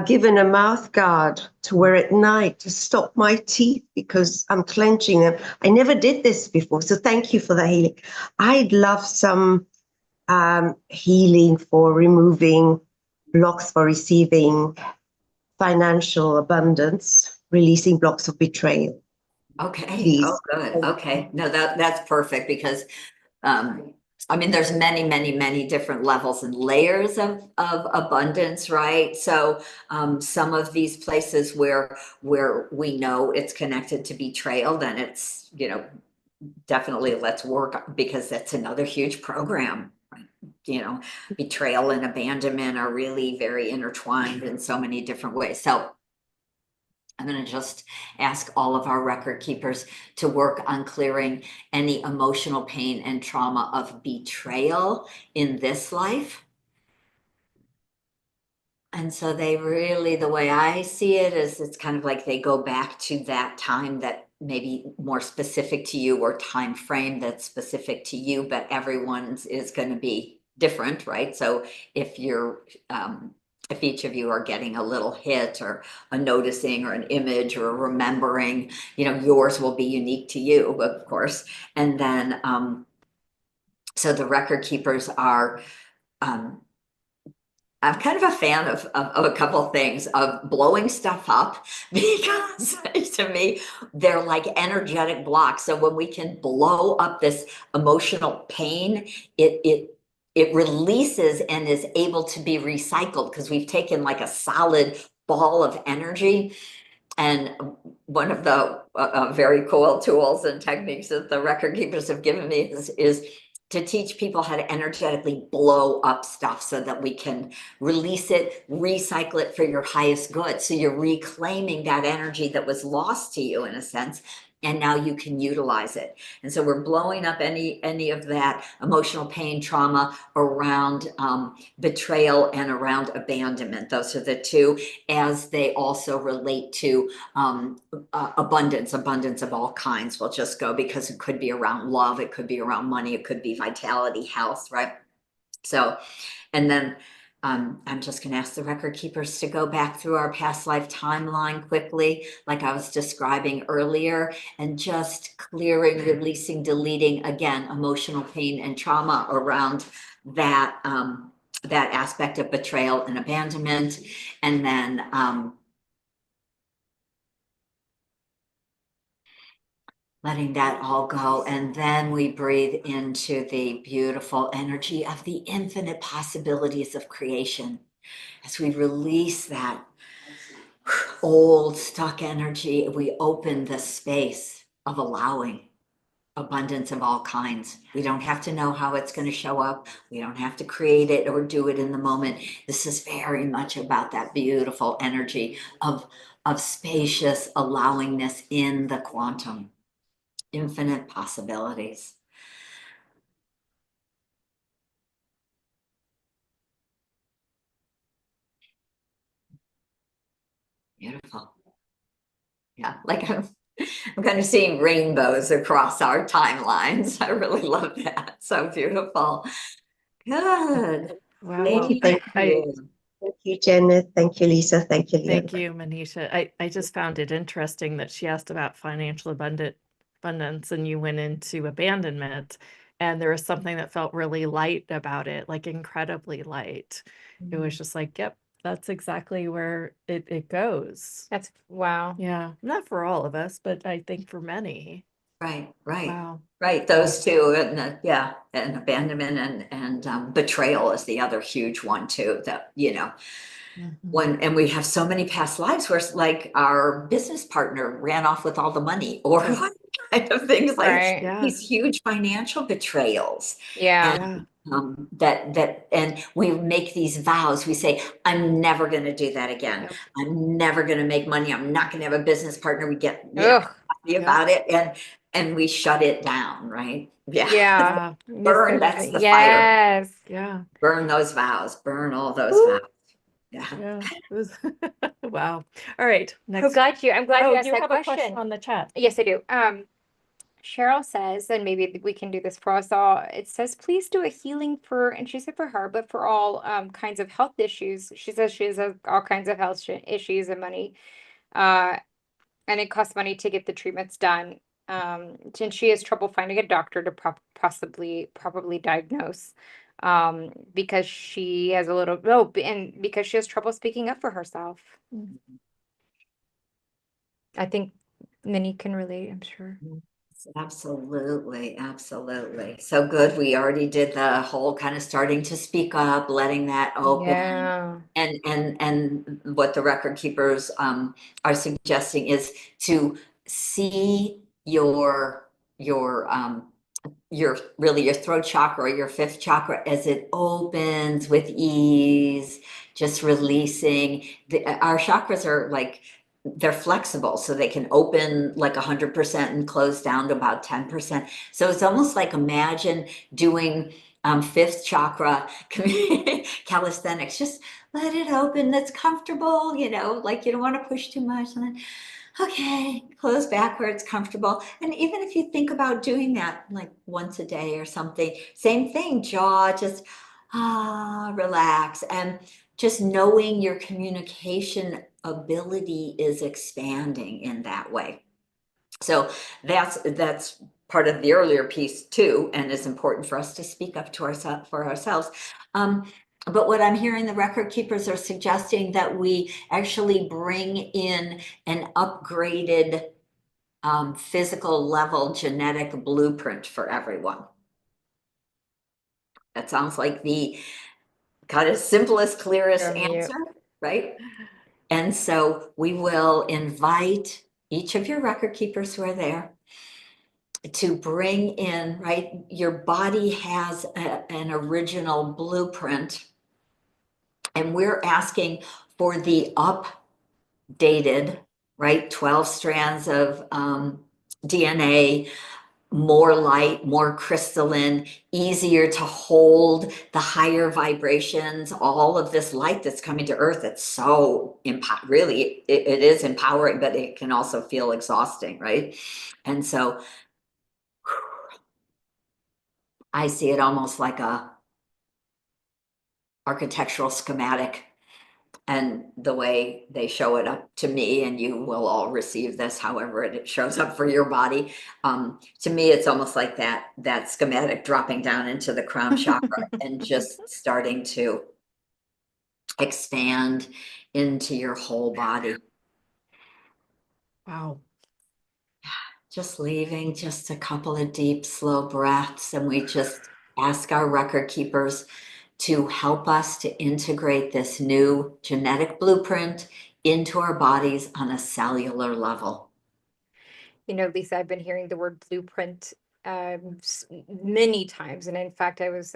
given a mouth guard to wear at night to stop my teeth because I'm clenching them. I never did this before, so thank you for the healing. I'd love some healing for removing blocks for receiving financial abundance, releasing blocks of betrayal. Okay. Please. Oh, good. Okay. No, that's perfect because I mean, there's many different levels and layers of abundance, right? So some of these places where we know it's connected to betrayal, then it's, you know, definitely let's work because that's another huge program. Right? You know, betrayal and abandonment are really very intertwined in so many different ways. So I'm going to just ask all of our record keepers to work on clearing any emotional pain and trauma of betrayal in this life. And so they really, the way I see it is it's kind of like they go back to that time that maybe more specific to you or time frame that's specific to you, but everyone's is going to be different, right? So if you're, if each of you are getting a little hit or a noticing or an image or a remembering, you know, yours will be unique to you, of course. And then, so the record keepers are, I'm kind of a fan of a couple of things of blowing stuff up because to me, they're like energetic blocks. So when we can blow up this emotional pain, it releases and is able to be recycled because we've taken like a solid ball of energy. And one of the very cool tools and techniques that the record keepers have given me is to teach people how to energetically blow up stuff so that we can release it, recycle it for your highest good. So you're reclaiming that energy that was lost to you in a sense, and now you can utilize it. And so we're blowing up any of that emotional pain, trauma around betrayal and around abandonment. Those are the two, as they also relate to abundance of all kinds. We'll just go because it could be around love, it could be around money, it could be vitality, health, right? So, and then I'm just going to ask the record keepers to go back through our past life timeline quickly, like I was describing earlier, and just clearing, releasing, deleting, again, emotional pain and trauma around that, that aspect of betrayal and abandonment. And then letting that all go. And then we breathe into the beautiful energy of the infinite possibilities of creation. As we release that old stuck energy, we open the space of allowing abundance of all kinds. We don't have to know how it's going to show up. We don't have to create it or do it in the moment. This is very much about that beautiful energy of spacious allowingness in the quantum, infinite possibilities. Beautiful. Yeah, like I'm kind of seeing rainbows across our timelines. I really love that. So beautiful. Good. Wow. Thank you, Thank you. you. Thank you, Janet. Thank you, Lisa. Thank you, Leon. Thank you, Manisha. I just found it interesting that she asked about financial abundance and you went into abandonment, and there was something that felt really light about it, like incredibly light. It was just like, yep, that's exactly where it goes. That's wow. Yeah, not for all of us, but I think for many. Right. Wow. Right, those two, and yeah, and abandonment and betrayal is the other huge one too. That Mhm. and we have so many past lives where like our business partner ran off with all the money, or Yeah. kind of things like Right. Yeah. these huge financial betrayals. Yeah. And Yeah. that and we make these vows. We say, I'm never going to do that again. Yep. I'm never going to make money. I'm not going to have a business partner. We get Ugh. happy Yep. about it, and we shut it down, right? Yeah. Yeah. Burn, that's the fire. Yes. Yeah. Burn those vows. Burn all those Ooh. vows. Yeah. Yeah. It was wow. All right. I'm Next. glad you Oh, asked you that have a question question. on the chat. Yes, I do. Cheryl says, and maybe we can do this for us all. It says, please do a healing for, and she said for her, but for all kinds of health issues. She says she has all kinds of health issues and money, and it costs money to get the treatments done. And she has trouble finding a doctor to probably diagnose, because she has a little, and because she has trouble speaking up for herself. I think many can relate, I'm sure. Absolutely, absolutely. So good. We already did the whole kind of starting to speak up, letting that open. Yeah. And what the record keepers are suggesting is to see your really your throat chakra, your fifth chakra, as it opens with ease, just releasing. Our chakras are like, they're flexible, so they can open like 100% and close down to about 10%. So it's almost like, imagine doing fifth chakra calisthenics. Just let it open. That's comfortable, like you don't want to push too much. And then, okay, close backwards, comfortable. And even if you think about doing that like once a day or something, same thing, jaw, just relax. And just knowing your communication ability is expanding in that way. So that's part of the earlier piece too, and is important for us to speak up to ourselves. But what I'm hearing, the record keepers are suggesting that we actually bring in an upgraded physical level genetic blueprint for everyone. That sounds like the kind of simplest, clearest answer, right? And so we will invite each of your record keepers who are there to bring in, right? Your body has an original blueprint, and we're asking for the updated, right? 12 strands of DNA, more light, more crystalline, easier to hold, the higher vibrations, all of this light that's coming to Earth. It's so really, it is empowering, but it can also feel exhausting, right? And so I see it almost like a architectural schematic, and the way they show it up to me, and you will all receive this however it shows up for your body. To me, it's almost like that schematic dropping down into the crown chakra and just starting to expand into your whole body. Wow. just leaving, just a couple of deep, slow breaths. And we just ask our record keepers to help us to integrate this new genetic blueprint into our bodies on a cellular level. You know, Lisa, I've been hearing the word blueprint many times. And in fact, I was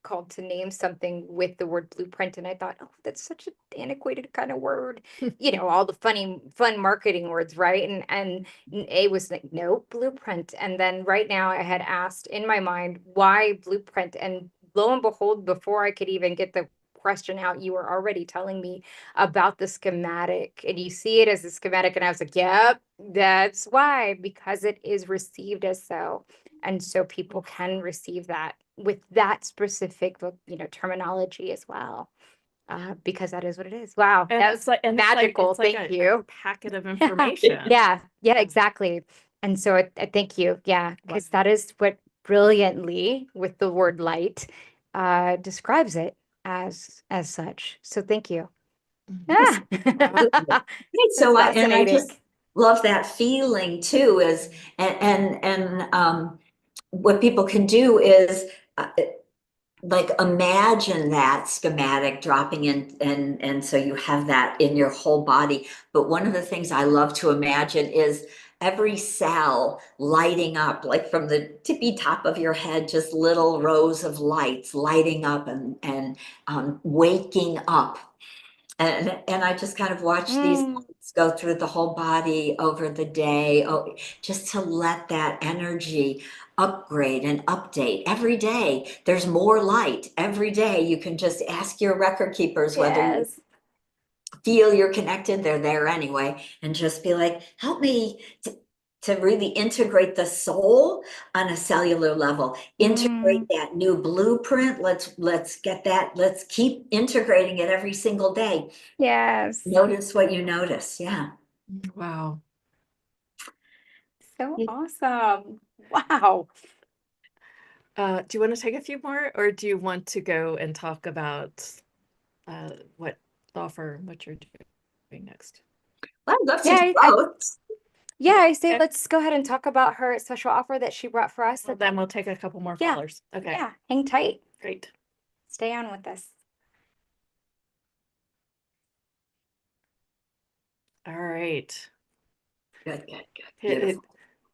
called to name something with the word blueprint. And I thought, oh, that's such an antiquated kind of word. You know, all the fun marketing words, right? And A was like, no, blueprint. And then right now I had asked in my mind, why blueprint? And lo and behold, before I could even get the question out, you were already telling me about the schematic, and you see it as a schematic, and I was like, yep, that's why, because it is received as so, and so people can receive that with that specific, you know, terminology as well, because that is what it is. Wow, And that it's was like, and magical. it's like Thank a you. packet of information. Yeah, exactly. And so I thank you. Yeah, because that is what brilliantly with the word light describes it as such. So thank you. Ah. So I Fascinating. just love that feeling too, is what people can do is like imagine that schematic dropping in, and so you have that in your whole body. But one of the things I love to imagine is every cell lighting up, like from the tippy top of your head, just little rows of lights lighting up and waking up. And I just kind of watch these lights go through the whole body over the day, just to let that energy upgrade and update every day. There's more light every day. You can just ask your record keepers whether you Yes. feel you're connected, they're there anyway, and just be like, help me to really integrate the soul on a cellular level, integrate that new blueprint. Let's get that, let's keep integrating it every single day. Yes. Notice what you notice. Yeah. Wow. So awesome. Wow. Do you want to take a few more, or do you want to go and talk about what offer, what you're doing next? Well, I'd love to Yeah, do both. Yeah, I say Okay. let's go ahead and talk about her special offer that she brought for us. Well, then we'll take a couple more Yeah. callers. Okay. Yeah, hang tight. Great. Stay on with us. All right. Good. Beautiful.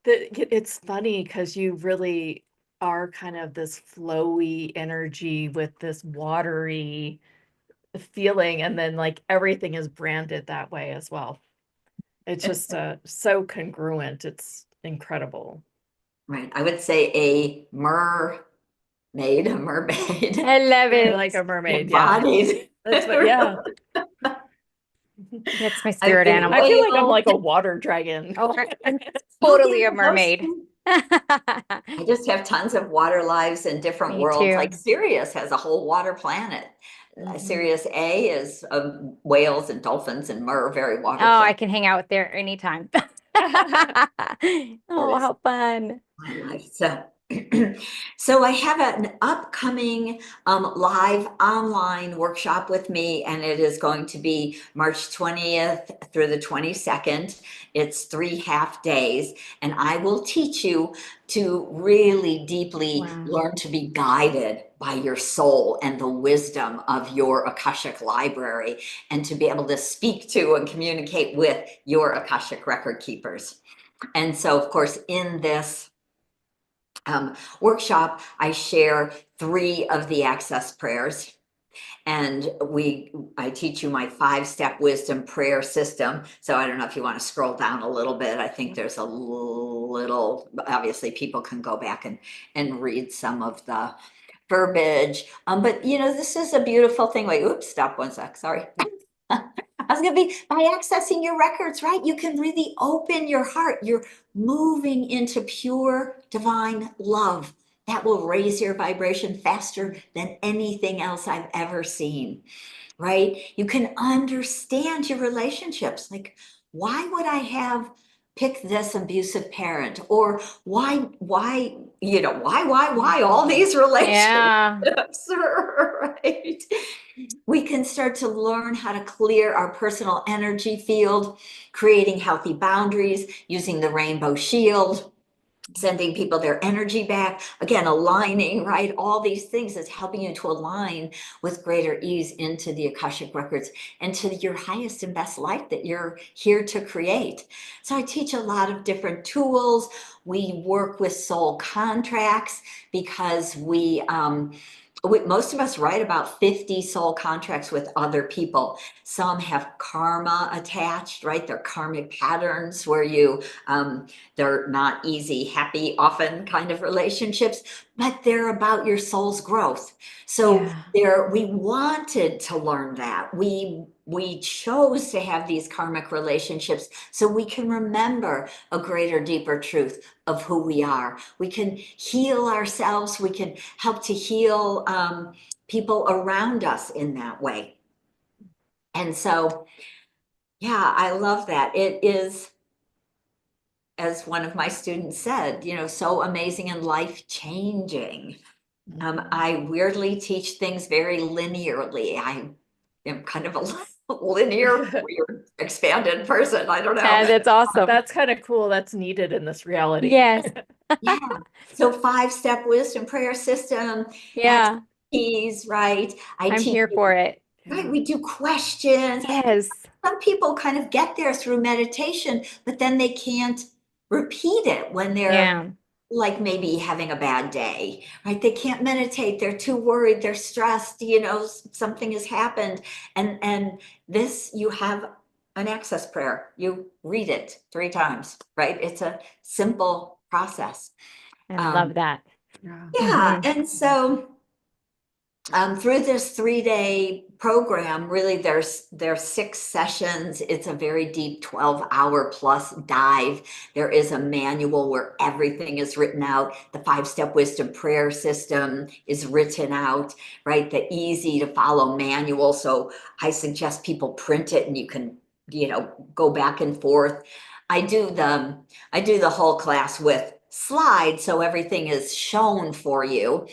It's funny because you really are kind of this flowy energy with this watery feeling, and then like everything is branded that way as well. It's just so congruent. It's incredible. Right. I would say a mermaid. I love I it. like a mermaid. Yeah. Embodied. That's what, yeah. That's my I've spirit been animal. I feel like I'm whale. like a water dragon. Oh, I'm totally yeah, a mermaid. I just have tons of water lives in different Me worlds. too. Like Sirius has a whole water planet. Sirius A is whales and dolphins and mer, very water Oh, I planet. can hang out there anytime. Oh, how fun. My life. So I have an upcoming live online workshop with me, and it is going to be March 20th through the 22nd. It's 3 half days, and I will teach you to really deeply learn to be guided by your soul and the wisdom of your Akashic library, and to be able to speak to and communicate with your Akashic record keepers. And so, of course, in this workshop, I share 3 of the access prayers, and I teach you my 5-step wisdom prayer system. So I don't know if you want to scroll down a little bit. I think there's a little, obviously people can go back and read some of the verbiage. But you know, this is a beautiful thing. Wait, oops, stop 1 sec. Sorry. I was going to be, by accessing your records, right? You can really open your heart. You're moving into pure divine love that will raise your vibration faster than anything else I've ever seen, right? You can understand your relationships. Like, why would I have picked this abusive parent? Or why, why all these relationships, Yeah. right? We can start to learn how to clear our personal energy field, creating healthy boundaries, using the rainbow shield, sending people their energy back, again, aligning, right? All these things is helping you to align with greater ease into the Akashic Records and to your highest and best life that you're here to create. So I teach a lot of different tools. We work with soul contracts because most of us write about 50 soul contracts with other people. Some have karma attached, right? They're karmic patterns where they're not easy, happy, often kind of relationships, but they're about your soul's growth. So we wanted to learn that. We chose to have these karmic relationships so we can remember a greater, deeper truth of who we are. We can heal ourselves. We can help to heal people around us in that way. And so, yeah, I love that. It is, as one of my students said, so amazing and life-changing. I weirdly teach things very linearly. I am kind of a linear, weird, expanded person. I don't know. That's awesome. That's kind of cool. That's needed in this reality. Yes. Yeah. So 5-step wisdom prayer system. Yeah. Keys, right? I'm here for it. Right. We do questions. Yes. Some people kind of get there through meditation, but then they can't repeat it when they're like maybe having a bad day, right? They can't meditate. They're too worried. They're stressed. Something has happened. And this, you have an access prayer. You read it 3 times, right? It's a simple process. I love that. Yeah. And so through this 3-day program, really there's 6 sessions. It's a very deep 12-hour plus dive. There is a manual where everything is written out. The 5-step wisdom prayer system is written out, right? The easy to follow manual. So I suggest people print it and you can, go back and forth. I do the whole class with slides, so everything is shown for you.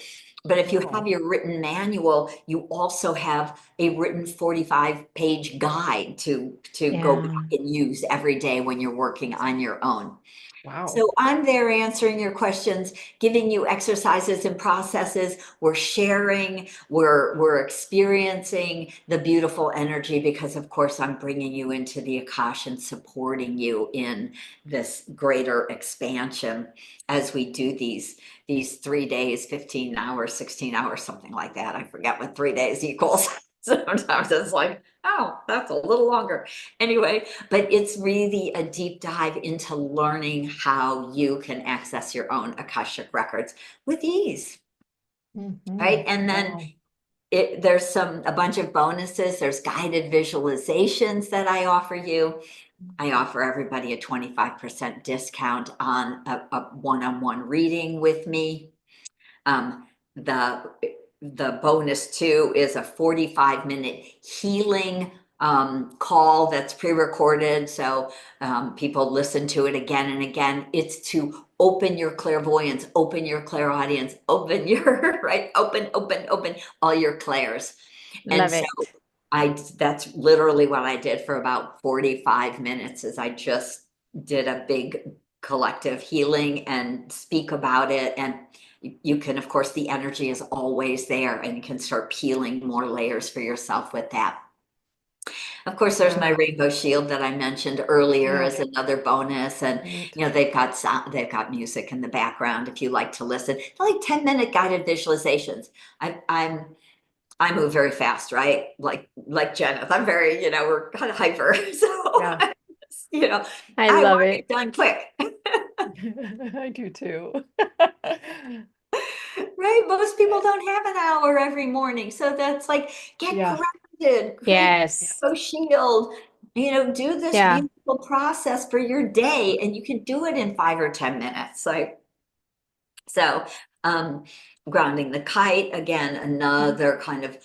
But if you have your written manual, you also have a written 45-page guide to go back and use every day when you're working on your own. Wow. So I'm there answering your questions, giving you exercises and processes. We're sharing, we're experiencing the beautiful energy because, of course, I'm bringing you into the Akash and supporting you in this greater expansion as we do these 3 days, 15 hours, 16 hours, something like that. I forget what 3 days equals. Sometimes it's like, oh, that's a little longer. Anyway, but it's really a deep dive into learning how you can access your own Akashic records with ease. Right. And then there's a bunch of bonuses. There's guided visualizations that I offer you. I offer everybody a 25% discount on a one-on-one reading with me. The bonus too is a 45-minute healing call that's pre-recorded. So people listen to it again and again. It's to open your clairvoyance, open your clairaudience, open your, right? Open all your clairs. Love it. That's literally what I did for about 45 minutes is I just did a big collective healing and speak about it. And you can, of course, the energy is always there and you can start peeling more layers for yourself with that. Of course, there's my rainbow shield that I mentioned earlier as another bonus. And, they've got music in the background if you like to listen. They're like 10-minute guided visualizations. I move very fast, right? Like Jenith, I'm very, we're kind of hyper. So, I love it. Done quick. I do too. Right? Most people don't have an hour every morning. So that's like, get grounded. Yes. Go shield, do this beautiful process for your day. And you can do it in 5 or 10 minutes. So grounding the kite, again, another kind of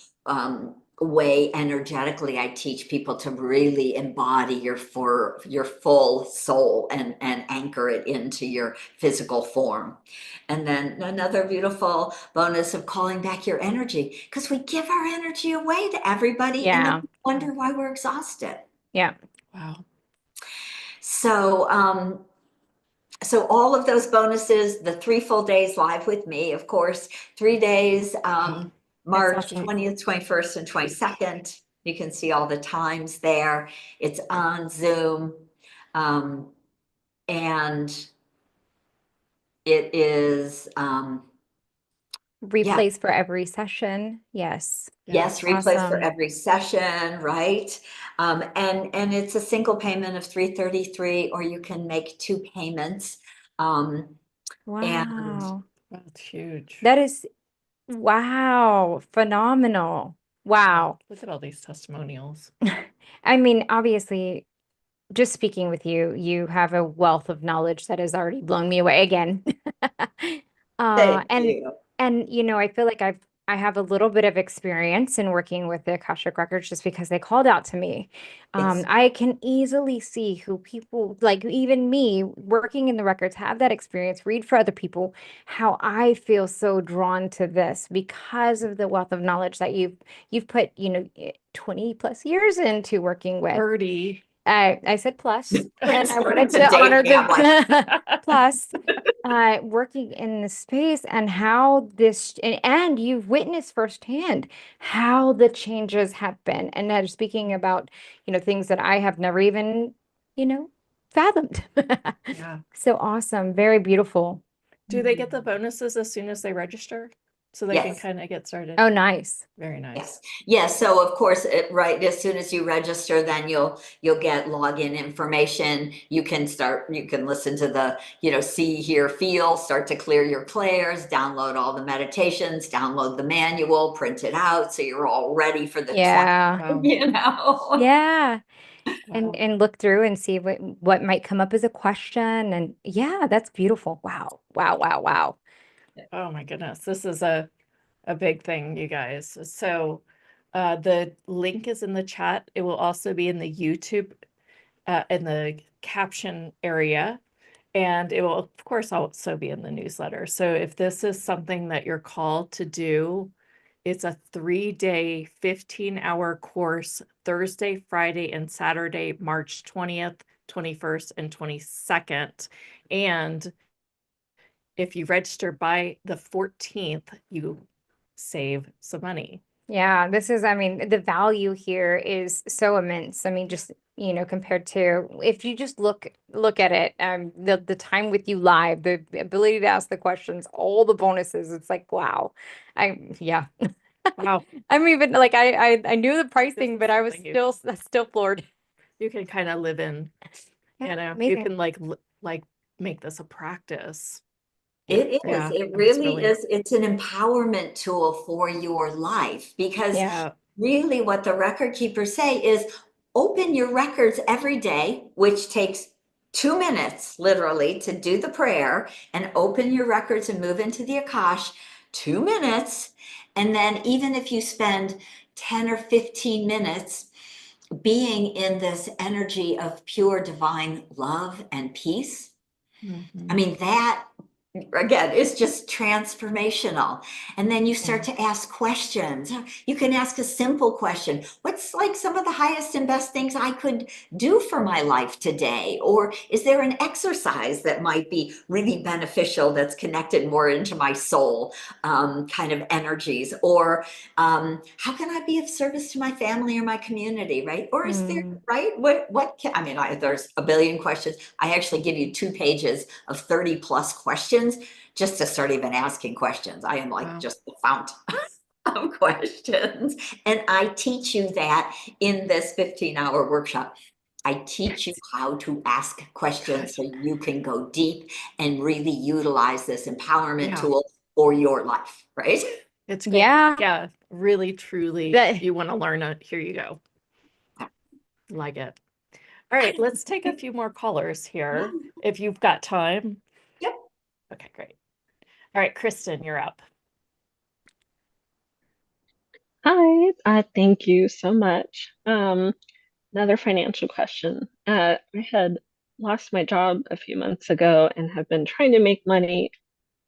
way energetically I teach people to really embody your full soul and anchor it into your physical form. And then another beautiful bonus of calling back your energy, because we give our energy away to everybody and then Yeah. we wonder why we're exhausted. Yeah. Wow. So all of those bonuses, the 3 full days live with me, of course, 3 days, March awesome. 20th, 21st, and 22nd. You can see all the times there. It's on Zoom. And it is, Replays for every session. Yes. yes, replays for Awesome. every session, right? And it's a single payment of $333, or you can make 2 payments. And Wow. That's huge. That is, wow. Phenomenal. Wow. Look at all these testimonials. I mean, obviously, just speaking with you, you have a wealth of knowledge that has already blown me away again. thank And you. I feel like I have a little bit of experience in working with the Akashic Records just because they called out to me. Yes. I can easily see who people, like even me, working in the records, have that experience, read for other people, how I feel so drawn to this because of the wealth of knowledge that you've put, 20 plus years into working with. 30. I said plus, and I wanted To to date honor family. the plus. Working in the space and how this, and you've witnessed firsthand how the changes have been. And that speaking about, things that I have never even, fathomed. Yeah. So awesome. Very beautiful. Do they get the bonuses as soon as they register? So they can Yes. kind of get started? Oh, nice. Very nice. Yes. Yes. So of course, right, as soon as you register, then you'll get login information. You can listen to the, see, hear, feel, start to clear your clairs, download all the meditations, download the manual, print it out. So you're all ready for the 20, Yeah. Wow. Yeah. Wow. And look through and see what might come up as a question. And yeah, that's beautiful. Wow. Wow. Wow. Wow. Oh my goodness. This is a big thing, you guys. So the link is in the chat. It will also be in the YouTube in the caption area. And it will, of course, also be in the newsletter. So if this is something that you're called to do, it's a 3-day, 15-hour course, Thursday, Friday, and Saturday, March 20th, 21st, and 22nd. And if you register by the 14th, you save some money. Yeah, the value here is so immense. I mean, just, compared to if you just look at it, the time with you live, the ability to ask the questions, all the bonuses, it's like, wow. Yeah. Wow. I'm even like, I knew the pricing, but I was something still floored. You can kind of live in, Yeah, you amazing. can like make this a practice. It is. Yeah, It it's really is. It's an empowerment tool for your life, because Yeah. really what the record keepers say is open your records every day, which takes 2 minutes literally to do the prayer, and open your records and move into the Akash, 2 minutes. And then even if you spend 10 or 15 minutes being in this energy of pure divine love and peace, I mean, that again, it's just transformational. And then you start to ask questions. You can ask a simple question. What's like some of the highest and best things I could do for my life today? Or is there an exercise that might be really beneficial that's connected more into my soul kind of energies? Or how can I be of service to my family or my community, right? Or is there, right? There's a billion questions. I actually give you 2 pages of 30 plus questions just to start even asking questions. I am like just the fount of questions. And I teach you that in this 15-hour workshop. I teach you how to ask questions so you can go deep and really utilize this empowerment tool for your life, right? It's great. Yeah, really, truly, you want to learn it. Here you go. Like it. All right, let's take a few more callers here if you've got time. Yep. Okay, great. All right, Kristen, you're up. Hi, thank you so much. Another financial question. I had lost my job a few months ago and have been trying to make money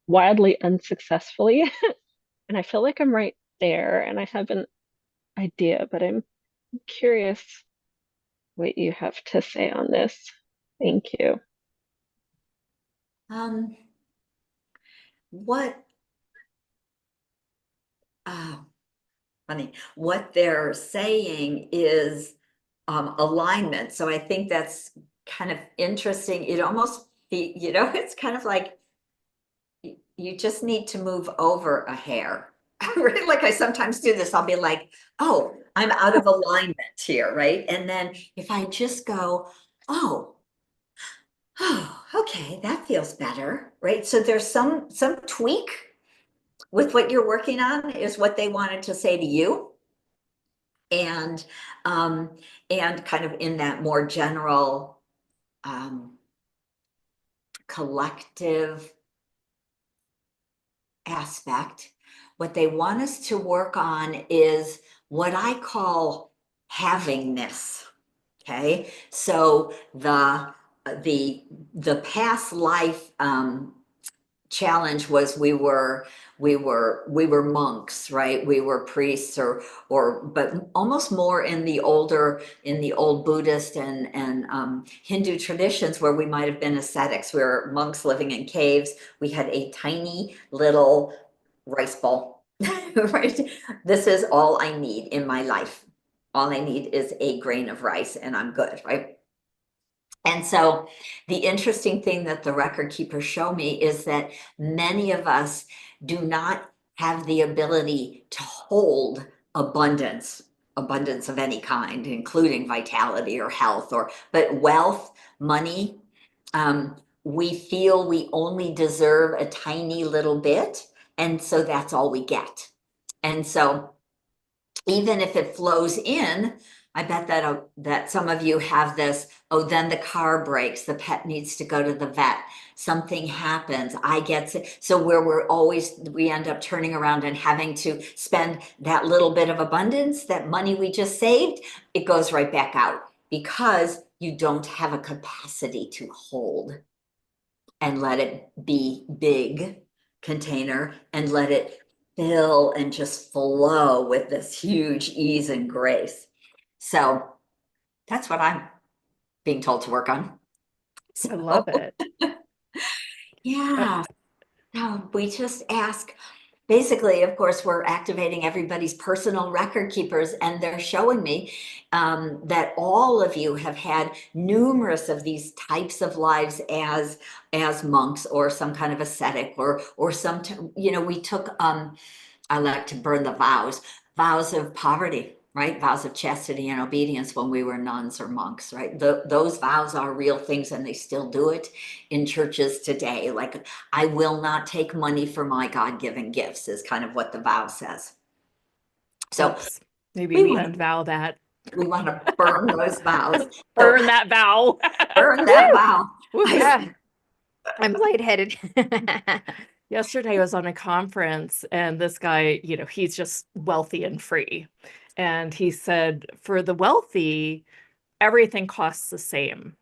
wildly unsuccessfully. And I feel like I'm right there and I have an idea, but I'm curious what you have to say on this. Thank you. What funny, what they're saying is alignment. So I think that's kind of interesting. It almost be, it's kind of like you just need to move over a hair. Right? Like I sometimes do this, I'll be like, oh, I'm out of alignment here, right? And then if I just go, oh, okay, that feels better, right? So there's some tweak with what you're working on is what they wanted to say to you. And kind of in that more general collective aspect, what they want us to work on is what I call havingness. Okay, so the past life challenge was we were monks, right? We were priests or but almost more in the old Buddhist and Hindu traditions where we might have been ascetics. We were monks living in caves. We had a tiny little rice bowl, right? This is all I need in my life. All I need is a grain of rice and I'm good, right? And so the interesting thing that the record keepers show me is that many of us do not have the ability to hold abundance of any kind, including vitality or health, but wealth, money. We feel we only deserve a tiny little bit, and so that's all we get. And so even if it flows in, I bet that some of you have this, oh, then the car breaks, the pet needs to go to the vet, something happens, I get sick. So where we end up turning around and having to spend that little bit of abundance, that money we just saved, it goes right back out because you don't have a capacity to hold and let it be big container and let it fill and just flow with this huge ease and grace. So that's what I'm being told to work on. I love it. Yeah. No, we just ask. Basically, of course, we're activating everybody's personal record keepers, and they're showing me that all of you have had numerous of these types of lives as monks or some kind of ascetic or some, we took, I like to burn the vows of poverty, right? Vows of chastity and obedience when we were nuns or monks, right? Those vows are real things and they still do it in churches today. Like, I will not take money for my God-given gifts is kind of what the vow says. So oops, maybe we unvow that. We want to burn those vows. Burn that vow. Burn that vow. Yeah. I'm lightheaded. Yesterday I was on a conference and this guy, he's just wealthy and free. And he said, for the wealthy, everything costs the same.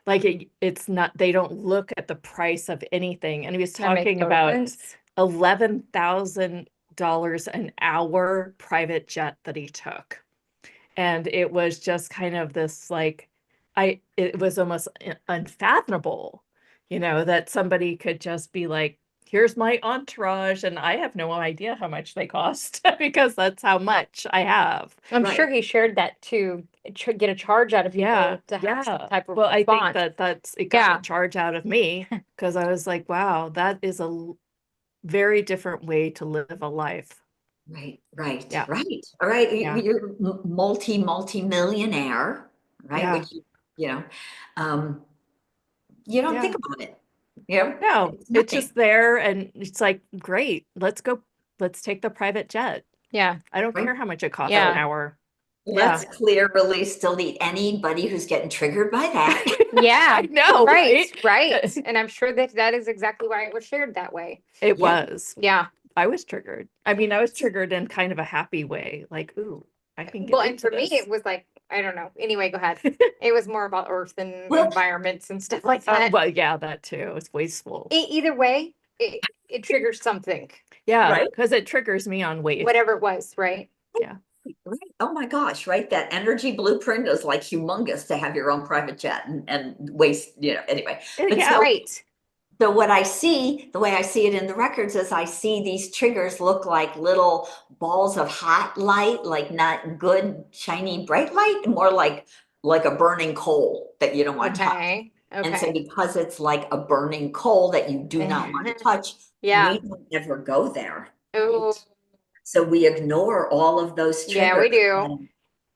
Like it's not, they don't look at the price of anything. And he was talking about $11,000 an hour private jet that he took. And it was just kind of this like, it was almost unfathomable, that somebody could just be like, here's my entourage and I have no idea how much they cost because that's how much I have. I'm sure he shared that to get a charge out of people to have some type of response. I think it got a charge out of me because I was like, wow, that is a very different way to live a life. Right. Yeah. Right. All right. Yeah. You're multi-millionaire, right? Yeah. Which, you don't think about it. No, it's just there and it's like, great, let's go. Let's take the private jet. Yeah. I don't care how much it costs an hour. Let's clear, release, delete anybody who's getting triggered by that. Yeah. I know. Right. And I'm sure that is exactly why it was shared that way. It was. Yeah. I was triggered. I mean, I was triggered in kind of a happy way, like, ooh, I can get Well, and into for me, this. it was like, I don't know. Anyway, go ahead. It was more about earth and Well- environments and stuff like that. Well, yeah, that too. It's wasteful. Either way, it triggers something, Yeah, Right. because it triggers me on waste. whatever it was, right? Yeah. Right. Oh my gosh, right? That energy blueprint is like humongous to have your own private jet and waste, anyway. But Yeah. so, Right. so what I see, the way I see it in the records is I see these triggers look like little balls of hot light, like not good, shiny, bright light, more like a burning coal that you don't want to touch. Okay. And so Okay. because it's like a burning coal that you do not want to touch, Yeah. we don't ever go there. Oh, So we ignore all of those triggers. yeah, we do. And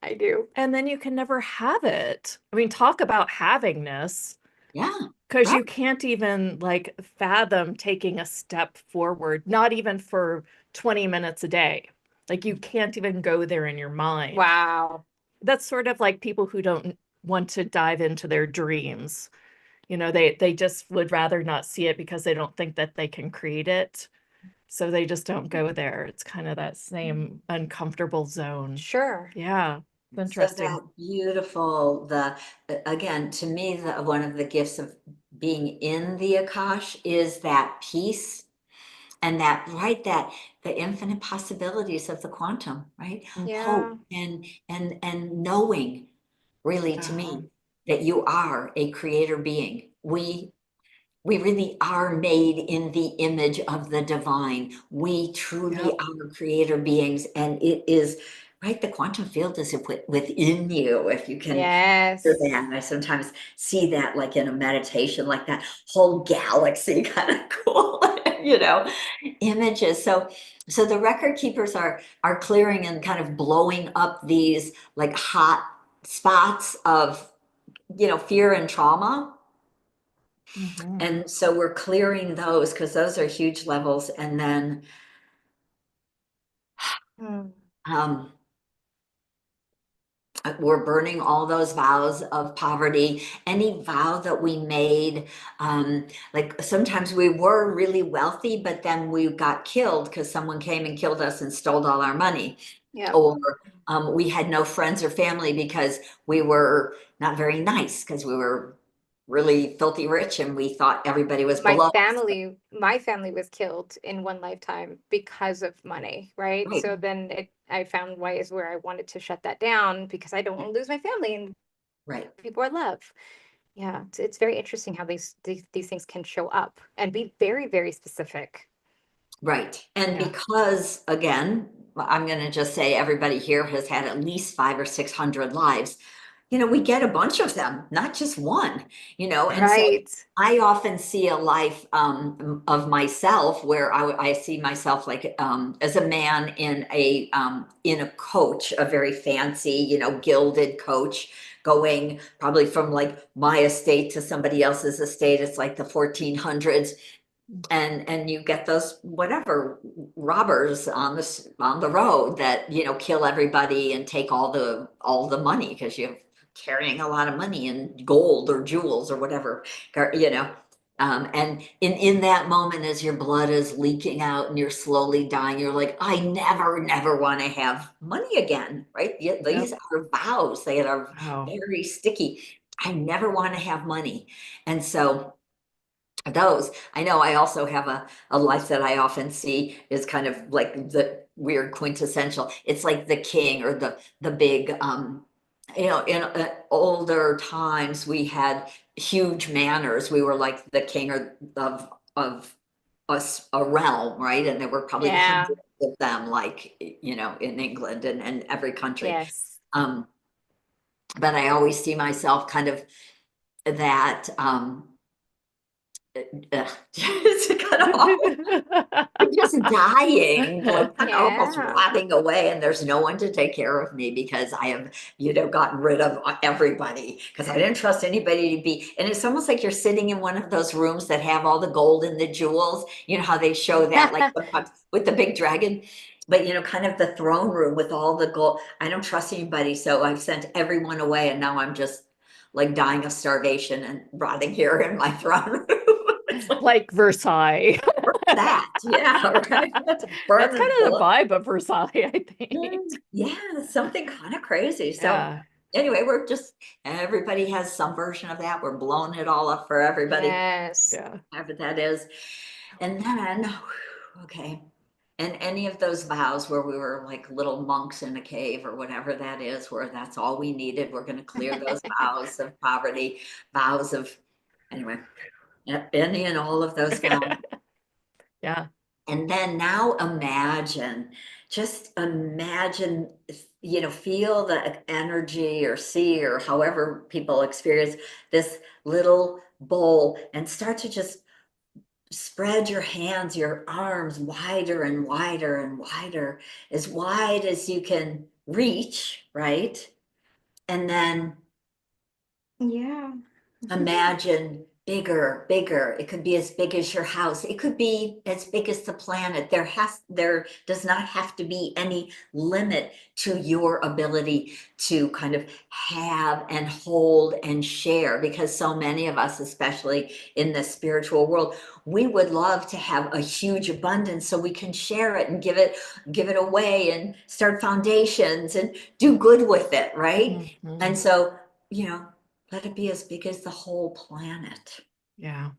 I do. And then you can never have it. I mean, talk about havingness, yeah, because right. you can't even like fathom taking a step forward, not even for 20 minutes a day. Like you can't even go there in your mind. Wow. That's sort of like people who don't want to dive into their dreams. They just would rather not see it because they don't think that they can create it. So they just don't go there. It's kind of that same uncomfortable zone. Sure. Yeah. So Interesting. that beautiful, again, to me, one of the gifts of being in the Akash is that peace and that the infinite possibilities of the quantum, right? Yeah. Hope and knowing, really, to me, that you are a creator being. We really are made in the image of the divine. We truly are creator beings, and it is right. The quantum field is within you, if you can. Yes. Do that. I sometimes see that, like in a meditation, like that whole galaxy, kind of cool, images. So the record keepers are clearing and kind of blowing up these like hot spots of fear and trauma. Mhm. And so we're clearing those because those are huge levels. And then um, we're burning all those vows of poverty, any vow that we made. Like sometimes we were really wealthy, but then we got killed because someone came and killed us and stole all our money. Yeah. Or we had no friends or family because we were not very nice, because we were really filthy rich and we thought everybody was My below us. family was killed in one lifetime because of money, right? Right. So then I found ways where I wanted to shut that down because I don't want to lose my family and Right. people I love. Yeah, it's very interesting how these things can show up and be very, very specific. Right. And Yeah. because, again, I'm going to just say everybody here has had at least 500 or 600 lives. We get a bunch of them, not just one, and so Right. I often see a life of myself where I see myself like as a man in a coach, a very fancy, gilded coach, going probably from like my estate to somebody else's estate. It's like the 1400s. And you get those whatever robbers on the road that kill everybody and take all the money, because you're carrying a lot of money and gold or jewels or whatever, and in that moment, as your blood is leaking out and you're slowly dying, you're like, I never want to have money again, right? These are vows. They are very sticky. I never want to have money. And so those, I know I also have a life that I often see is kind of like the weird quintessential. It's like the king or the big, in older times we had huge manors. We were like the king of a realm, right? And there were probably hundreds of them, like, in England and every country. Yes. But I always see myself kind of that, just kind of just dying, like kind of almost rotting away, and there's no one to take care of me because I have, gotten rid of everybody, because I didn't trust anybody to be. And it's almost like you're sitting in one of those rooms that have all the gold and the jewels. You know how they show that, like with the big dragon. But kind of the throne room with all the gold. I don't trust anybody, so I've sent everyone away, and now I'm just like dying of starvation and rotting here in my throne room. Like Versailles. that. Yeah, right. Let's burn That's kind and of the blow. vibe of Versailles, I think. Yeah, something kind of crazy. So Yeah. anyway, everybody has some version of that. We're blowing it all up for everybody, Yes. Yeah. whatever that is. And then, okay. And any of those vows where we were like little monks in a cave or whatever that is, where that's all we needed, we're going to clear those vows of poverty, vows of, anyway, any and all of those vows. Yeah. And then now just imagine, feel the energy or see, or however people experience this little bowl, and start to just spread your hands, your arms wider and wider and wider, as wide as you can reach, right? And then Yeah. imagine bigger, bigger. It could be as big as your house. It could be as big as the planet. There does not have to be any limit to your ability to kind of have and hold and share, because so many of us, especially in the spiritual world, we would love to have a huge abundance so we can share it and give it away and start foundations and do good with it, right? Mhm. And so, let it be as big as the whole planet. Yeah.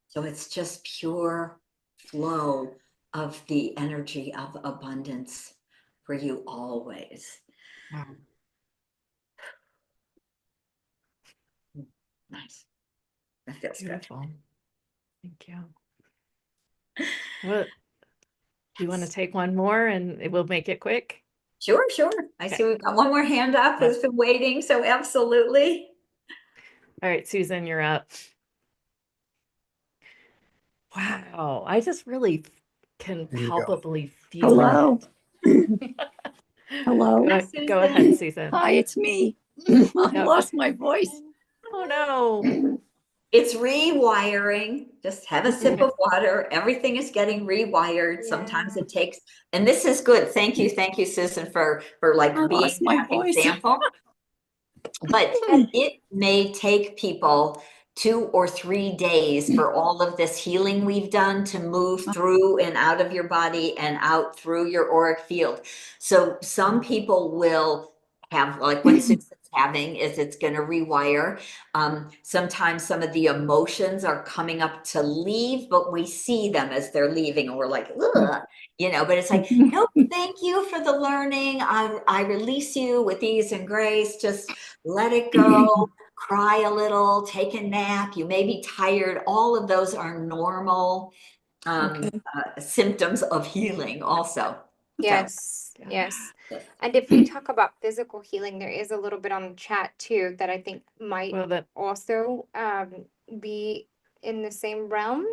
So it's just pure flow of the energy of abundance for you always. Wow. Nice. That feels good. Beautiful. Thank you. Well, do you want to take one more and we'll make it quick? Sure, sure. I see we've got one more hand up who's been waiting. So absolutely. All right, Susan, you're up. Wow, I just really can There you go. palpably feel Hello. it. Hello. Go ahead, Susan. Hi, it's me. I Yep. lost my voice. Oh no. It's rewiring. Just have a sip of water. Everything is getting rewired. Sometimes it takes, and this is good. Thank you, Susan, for like I being lost my that voice. example. But it may take people 2 or 3 days for all of this healing we've done to move through and out of your body and out through your auric field. So some people will have, like what Susan's having is it's going to rewire. Sometimes some of the emotions are coming up to leave, but we see them as they're leaving and we're like, ugh, but it's like, nope, thank you for the learning. I release you with ease and grace. Just let it go, cry a little, take a nap. You may be tired. All of those are normal symptoms of healing also. Yes, So, yes. Yes. And if we talk about physical healing, there is a little bit on the chat too that I think might well, that also be in the same realm.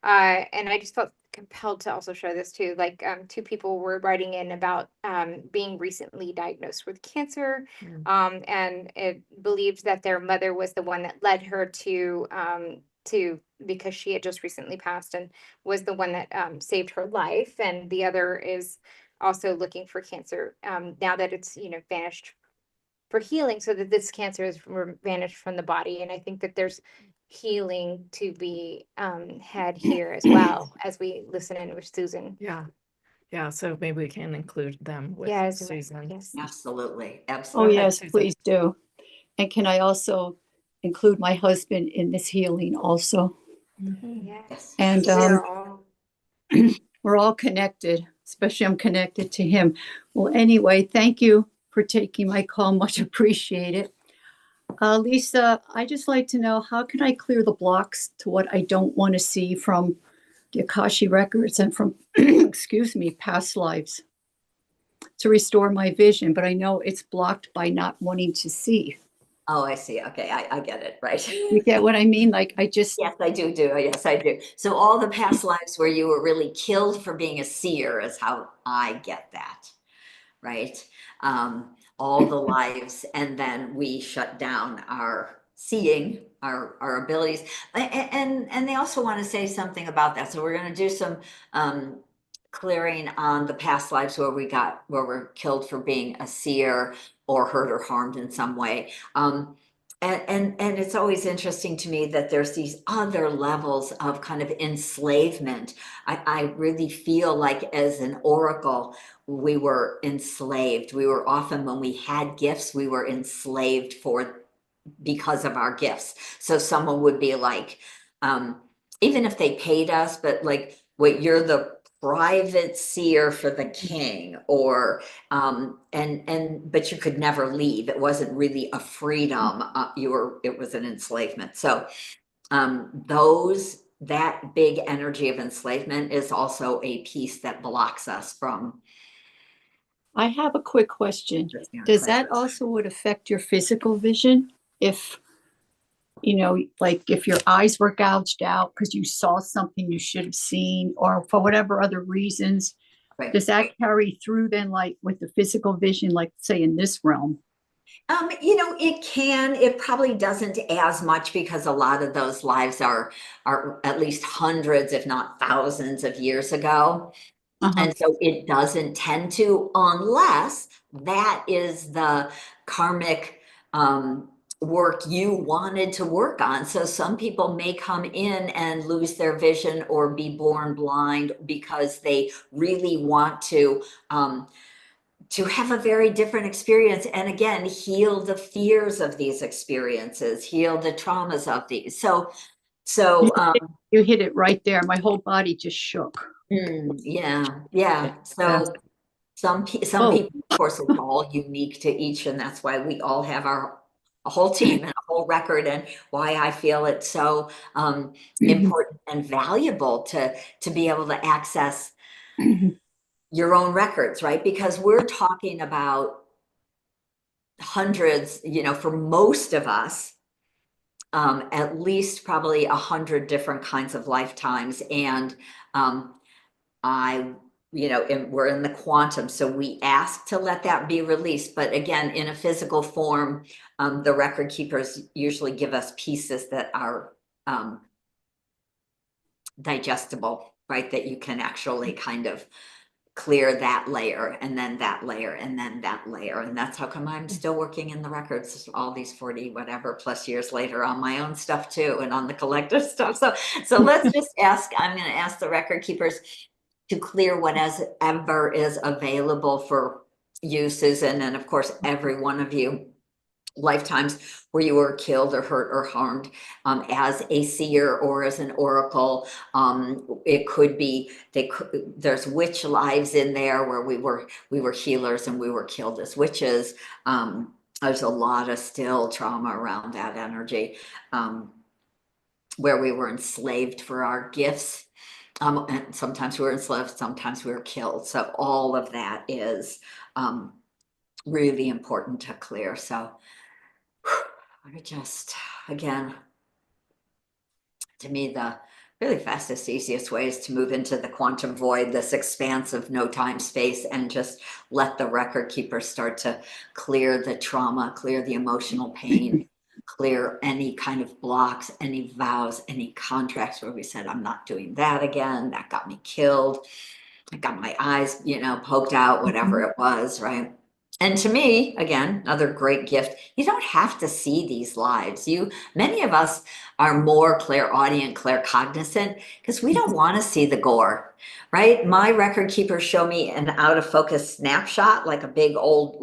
And I just felt compelled to also share this too. Like 2 people were writing in about being recently diagnosed with cancer, and it believed that their mother was the one that led her to because she had just recently passed and was the one that saved her life, and the other is also looking for cancer now that it's vanished for healing, so that this cancer is vanished from the body. And I think that there's healing to be had here as well as we listen in with Susan. yeah, so maybe we can include them with Yes, Susan. yes. Absolutely. Oh, Absolutely. ahead, yes, Susan. please do. And can I also include my husband in this healing also? Yes. And We're all we're all connected, especially I'm connected to him. Well, anyway, thank you for taking my call. Much appreciated. Lisa, I just like to know, how can I clear the blocks to what I don't want to see from the Akashic Records and from, excuse me, past lives, to restore my vision? But I know it's blocked by not wanting to see. Oh, I see. Okay. I get it. Right. You get what I mean? Like I just, Yes, I do. Yes, I do. So all the past lives where you were really killed for being a seer is how I get that. Right. All the lives, and then we shut down our seeing, our abilities. And they also want to say something about that. So we're going to do some clearing on the past lives where we're killed for being a seer or hurt or harmed in some way. And it's always interesting to me that there's these other levels of kind of enslavement. I really feel like as an oracle, we were enslaved. We were often, when we had gifts, we were enslaved because of our gifts. So someone would be like, even if they paid us, but like, wait, you're the private seer for the king, or but you could never leave. It wasn't really a freedom. It was an enslavement. So that big energy of enslavement is also a piece that blocks us from. I have a quick question. Does that also would affect your physical vision? If, like if your eyes were gouged out because you saw something you should have seen, or for whatever other reasons, Right. does that carry through then, like with the physical vision, like say in this realm? It probably doesn't as much, because a lot of those lives are at least hundreds, if not thousands of years ago. And so it doesn't tend to, unless that is the karmic work you wanted to work on. So some people may come in and lose their vision or be born blind because they really want to have a very different experience. And again, heal the fears of these experiences, heal the traumas of these. So you hit it right there. My whole body just shook. Yeah. So some people, of course, it's all unique to each, and that's why we all have a whole team and a whole record, and why I feel it's so important and valuable to be able to access your own records, right? Because we're talking about hundreds, for most of us, at least probably 100 different kinds of lifetimes. And we're in the quantum, so we ask to let that be released. But again, in a physical form, the record keepers usually give us pieces that are digestible, right? That you can actually kind of clear that layer, and then that layer, and then that layer. And that's how come I'm still working in the records all these 40 whatever plus years later on my own stuff too, and on the collective stuff. So let's just I'm going to ask the record keepers to clear whatever is available for you, Susan, and of course every one of you, lifetimes where you were killed or hurt or harmed as a seer or as an oracle. It could be there's witch lives in there where we were healers and we were killed as witches. There's a lot of still trauma around that energy, where we were enslaved for our gifts. And sometimes we were enslaved, sometimes we were killed. So all of that is really important to clear. So I just, again, to me, the really fastest, easiest way is to move into the quantum void, this expanse of no time, space, and just let the record keeper start to clear the trauma, clear the emotional pain, clear any kind of blocks, any vows, any contracts where we said, I'm not doing that again. That got me killed. I got my eyes, poked out, whatever it was, right? And to me, again, another great gift. You don't have to see these lives. Many of us are more clairaudient, claircognizant, because we don't want to see the gore, right? My record keepers show me an out of focus snapshot, like an old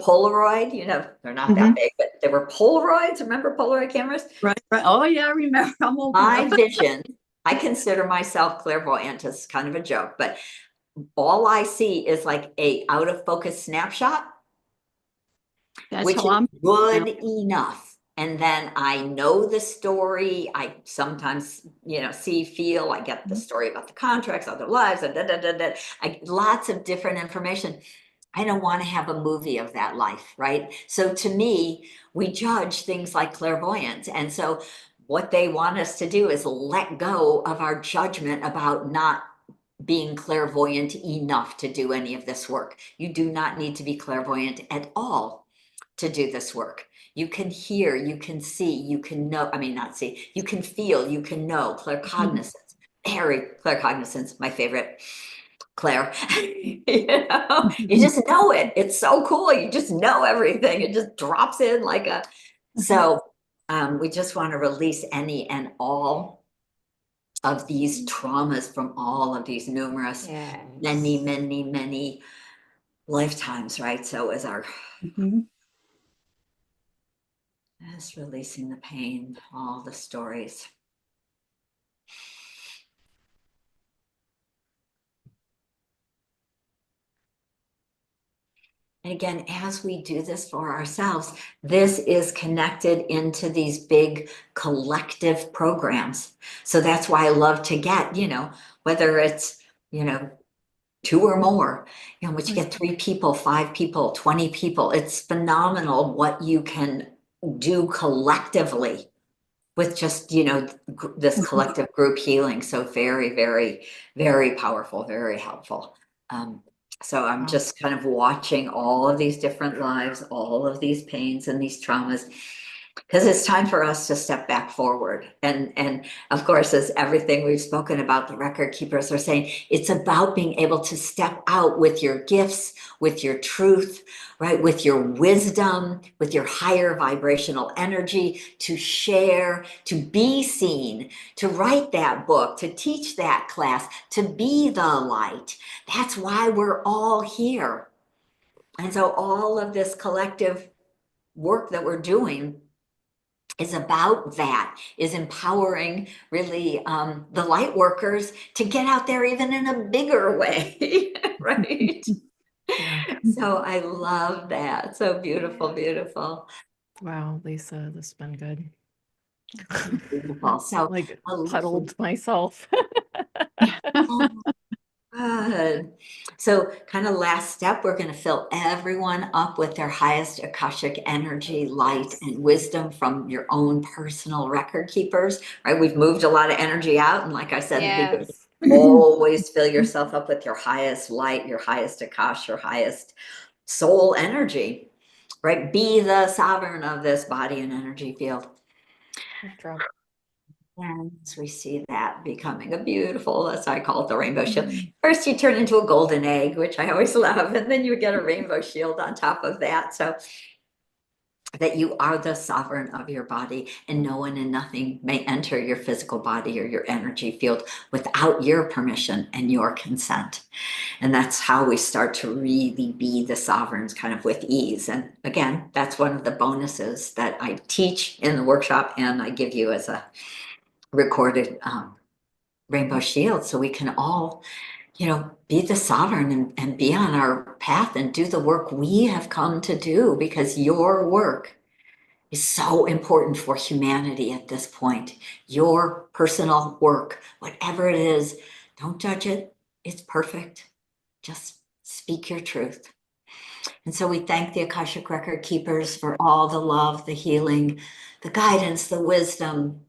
Polaroid. They're not that big, but they were Polaroids. Remember Polaroid cameras? Right. Oh yeah, I remember. I'm old. My vision, I consider myself clairvoyant. It's kind of a joke, but all I see is like a out of focus snapshot, which is good enough. And then I know the story. I sometimes, feel, I get the story about the contracts, other lives, lots of different information. I don't want to have a movie of that life, right? So to me, we judge things like clairvoyance. And so what they want us to do is let go of our judgment about not being clairvoyant enough to do any of this work. You do not need to be clairvoyant at all to do this work. You can hear, you can see, you can know, not see, you can feel, you can know. Claircognizance, very claircognizance, my favorite. Claire. You just know it. It's so cool. You just know everything. It just drops in like a. So we just want to release any and all of these traumas from all of these numerous, many lifetimes, right? So as our just releasing the pain, all the stories. And again, as we do this for ourselves, this is connected into these big collective programs. So that's why I love to get, whether it's, 2 or more, once you get 3 people, 5 people, 20 people, it's phenomenal what you can do collectively with just, this collective group healing. So very, very, very powerful, very helpful. So I'm just kind of watching all of these different lives, all of these pains and these traumas, because it's time for us to step back forward. And of course, as everything we've spoken about, the record keepers are saying, it's about being able to step out with your gifts, with your truth, right? With your wisdom, with your higher vibrational energy, to share, to be seen, to write that book, to teach that class, to be the light. That's why we're all here. And so all of this collective work that we're doing is about that, is empowering really the light workers to get out there even in a bigger way, right? So I love that. So beautiful, beautiful. Wow, Lisa, this has been good. Beautiful. So like huddled myself. Good. So kind of last step, we're going to fill everyone up with their highest Akashic energy, light, and wisdom from your own personal record keepers, right? We've moved a lot of energy out. And like I said, in the beginning, always fill yourself up with your highest light, your highest Akash, your highest soul energy, right? Be the sovereign of this body and energy field. And as we see that becoming a beautiful, as I call it, the rainbow shield. First, you turn into a golden egg, which I always love, and then you get a rainbow shield on top of that. So that you are the sovereign of your body, and no one and nothing may enter your physical body or your energy field without your permission and your consent. And that's how we start to really be the sovereigns kind of with ease. And again, that's one of the bonuses that I teach in the workshop and I give you as a recorded rainbow shield, so we can all be the sovereign and be on our path and do the work we have come to do, because your work is so important for humanity at this point. Your personal work, whatever it is, don't judge it. It's perfect. Just speak your truth. And so we thank the Akashic Record Keepers for all the love, the healing, the guidance, the wisdom,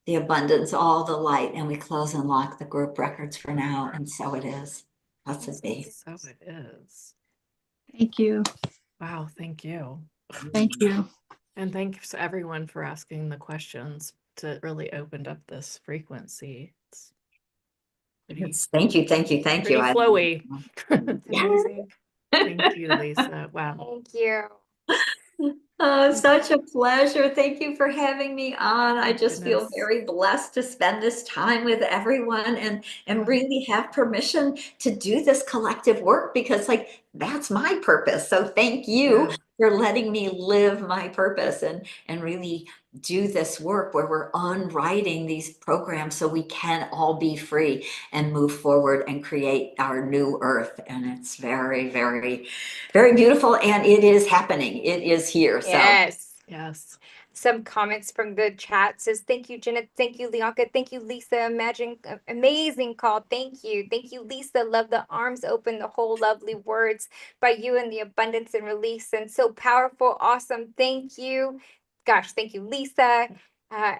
the abundance, all the light. And we close and lock the group records for now. And so it is. That's it be. So it is. Thank you. Wow, thank you. Thank you. And thanks to everyone for asking the questions. It really opened up this frequency. It's pretty, thank you. pretty flowy. It's amazing. Thank you, Lisa. Wow. Thank you. Oh, such a pleasure. Thank you for having me on. I just feel Goodness. very blessed to spend this time with everyone and really have permission to do this collective work, because that's my purpose. So thank you for letting me live my purpose and really do this work where we're unwriting these programs so we can all be free and move forward and create our new earth. And it's very, very, very beautiful. And it is happening. It is here. Yes. Yes. Some comments from the chat says, thank you, Jenna. Thank you, Lianka. Thank you, Lisa. Amazing call. Thank you. Thank you, Lisa. Love the arms open, the whole lovely words by you and the abundance and release. And so powerful. Awesome. Thank you. Gosh, thank you, Lisa.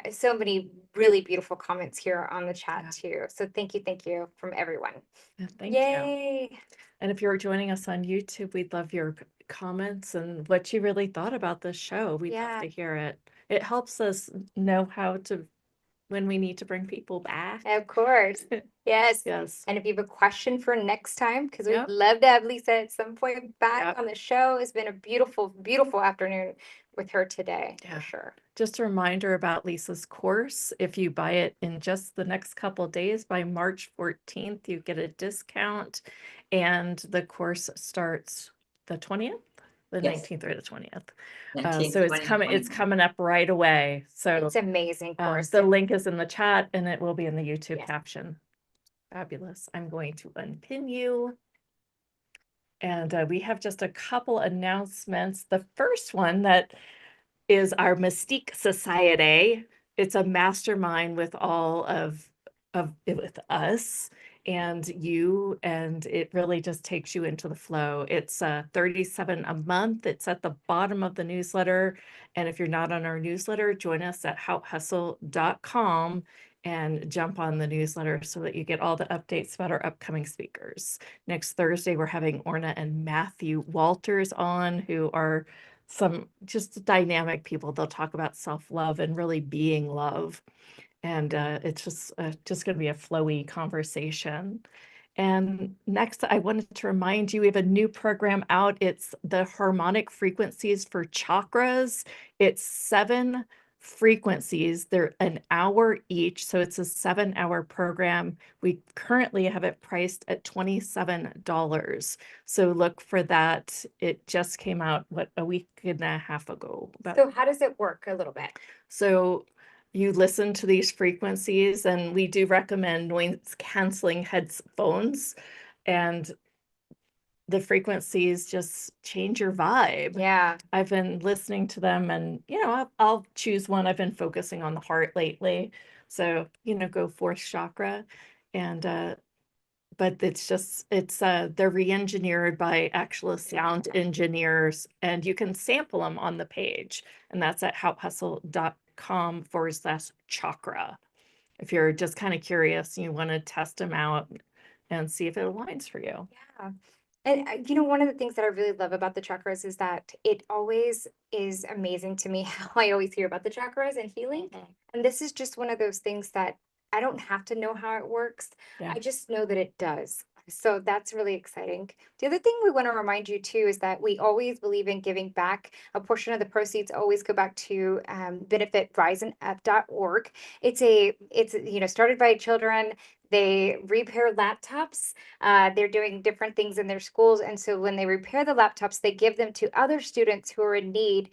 So many really beautiful comments here on the chat too. So thank you from everyone. Thank you. And if you're joining us on YouTube, we'd love your comments and what you really thought about this show. We'd love to hear it. It helps us know when we need to bring people back. Of course. Yes. Yes. And if you have a question for next time, because we'd Yep. love to have Lisa at some point back Yep. on the show. It's been a beautiful, beautiful afternoon with her today, Yeah. for sure. Just a reminder about Lisa's course. If you buy it in just the next couple of days, by March 14th, you get a discount. And the course starts the 20th, the Yes. 19th or the 20th. 19th, So it's 20th, it's 21st. coming up right away. So It's amazing course. the link is in the chat and it will be in the YouTube Yes. caption. Fabulous. I'm going to unpin you. And we have just a couple announcements. The first one that is our Mystique Society. It's a mastermind with all of with us and you, and it really just takes you into the flow. It's $37 a month. It's at the bottom of the newsletter. And if you're not on our newsletter, join us at houthustle.com and jump on the newsletter so that you get all the updates about our upcoming speakers. Next Thursday, we're having Orna and Matthew Walters on, who are some just dynamic people. They'll talk about self-love and really being love. And it's just going to be a flowy conversation. And next, I wanted to remind you, we have a new program out. It's the harmonic frequencies for chakras. It's 7 frequencies. They're an hour each. So it's a 7-hour program. We currently have it priced at $27. So look for that. It just came out, a week and a half ago. So how does it work a little bit? So you listen to these frequencies, and we do recommend noise canceling headphones, and the frequencies just change your vibe. Yeah. I've been listening to them, and I'll choose one. I've been focusing on the heart lately, so go fourth chakra. And but they're re-engineered by actual sound engineers, and you can sample them on the page, and that's at houthustle.com/chakra. If you're just kind of curious and you want to test them out and see if it aligns for you. Yeah. And one of the things that I really love about the chakras is that it always is amazing to me how I always hear about the chakras and healing. And this is just one of those things that I don't have to know how it works. Yeah. I just know that it does. So that's really exciting. The other thing we want to remind you too is that we always believe in giving back. A portion of the proceeds always go back to benefit riseandf.org. It's started by children. They repair laptops. They're doing different things in their schools. And so when they repair the laptops, they give them to other students who are in need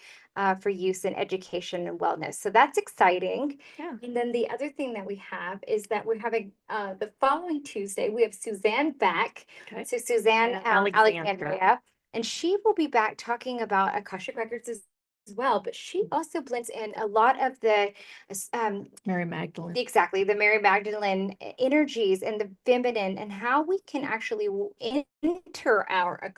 for use in education and wellness. So that's exciting. Yeah. And then the other thing that we have is that we're having the following Tuesday, we have Suzanne back. Okay. So Suzanne Yeah, Alexandria, and she will be back talking about Akashic Records as well, but she also blends in a lot of the Mary Magdalene. exactly, the Mary Magdalene energies and the feminine, and how we can actually enter our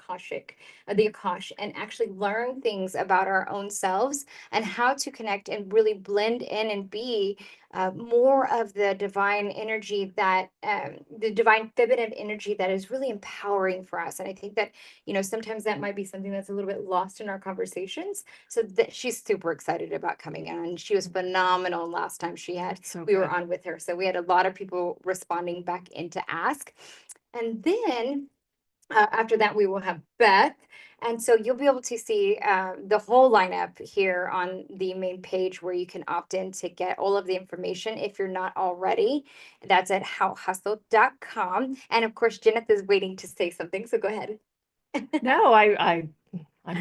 the Akash, and actually learn things about our own selves and how to connect and really blend in and be more of the divine energy the divine feminine energy that is really empowering for us. And I think that, sometimes that might be something that's a little bit lost in our conversations. So she's super excited about coming in, and she was phenomenal last time we were on with her. So we had a lot of people responding back in to ask. And then after that, we will have Beth. And so you'll be able to see the whole lineup here on the main page, where you can opt in to get all of the information if you're not already. That's at houthustle.com. And of course, Jeneth is waiting to say something. So go ahead. No, I'm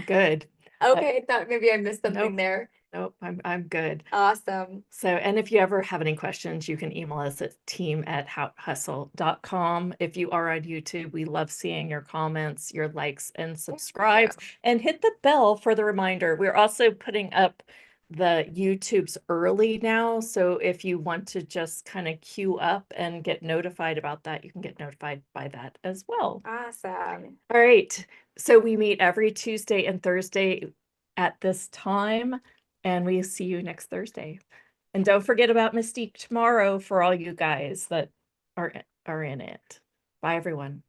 good. Okay, I thought maybe I missed something Nope. there. Nope, I'm good. Awesome. So, and if you ever have any questions, you can email us at team@houthustle.com. If you are on YouTube, we love seeing your comments, your likes, and subscribes, and hit the bell for the reminder. We're also putting up the YouTubes early now. So if you want to just kind of queue up and get notified about that, you can get notified by that as well. Awesome. All right. So we meet every Tuesday and Thursday at this time, and we see you next Thursday. And don't forget about Mystique tomorrow for all you guys that are in it. Bye, everyone.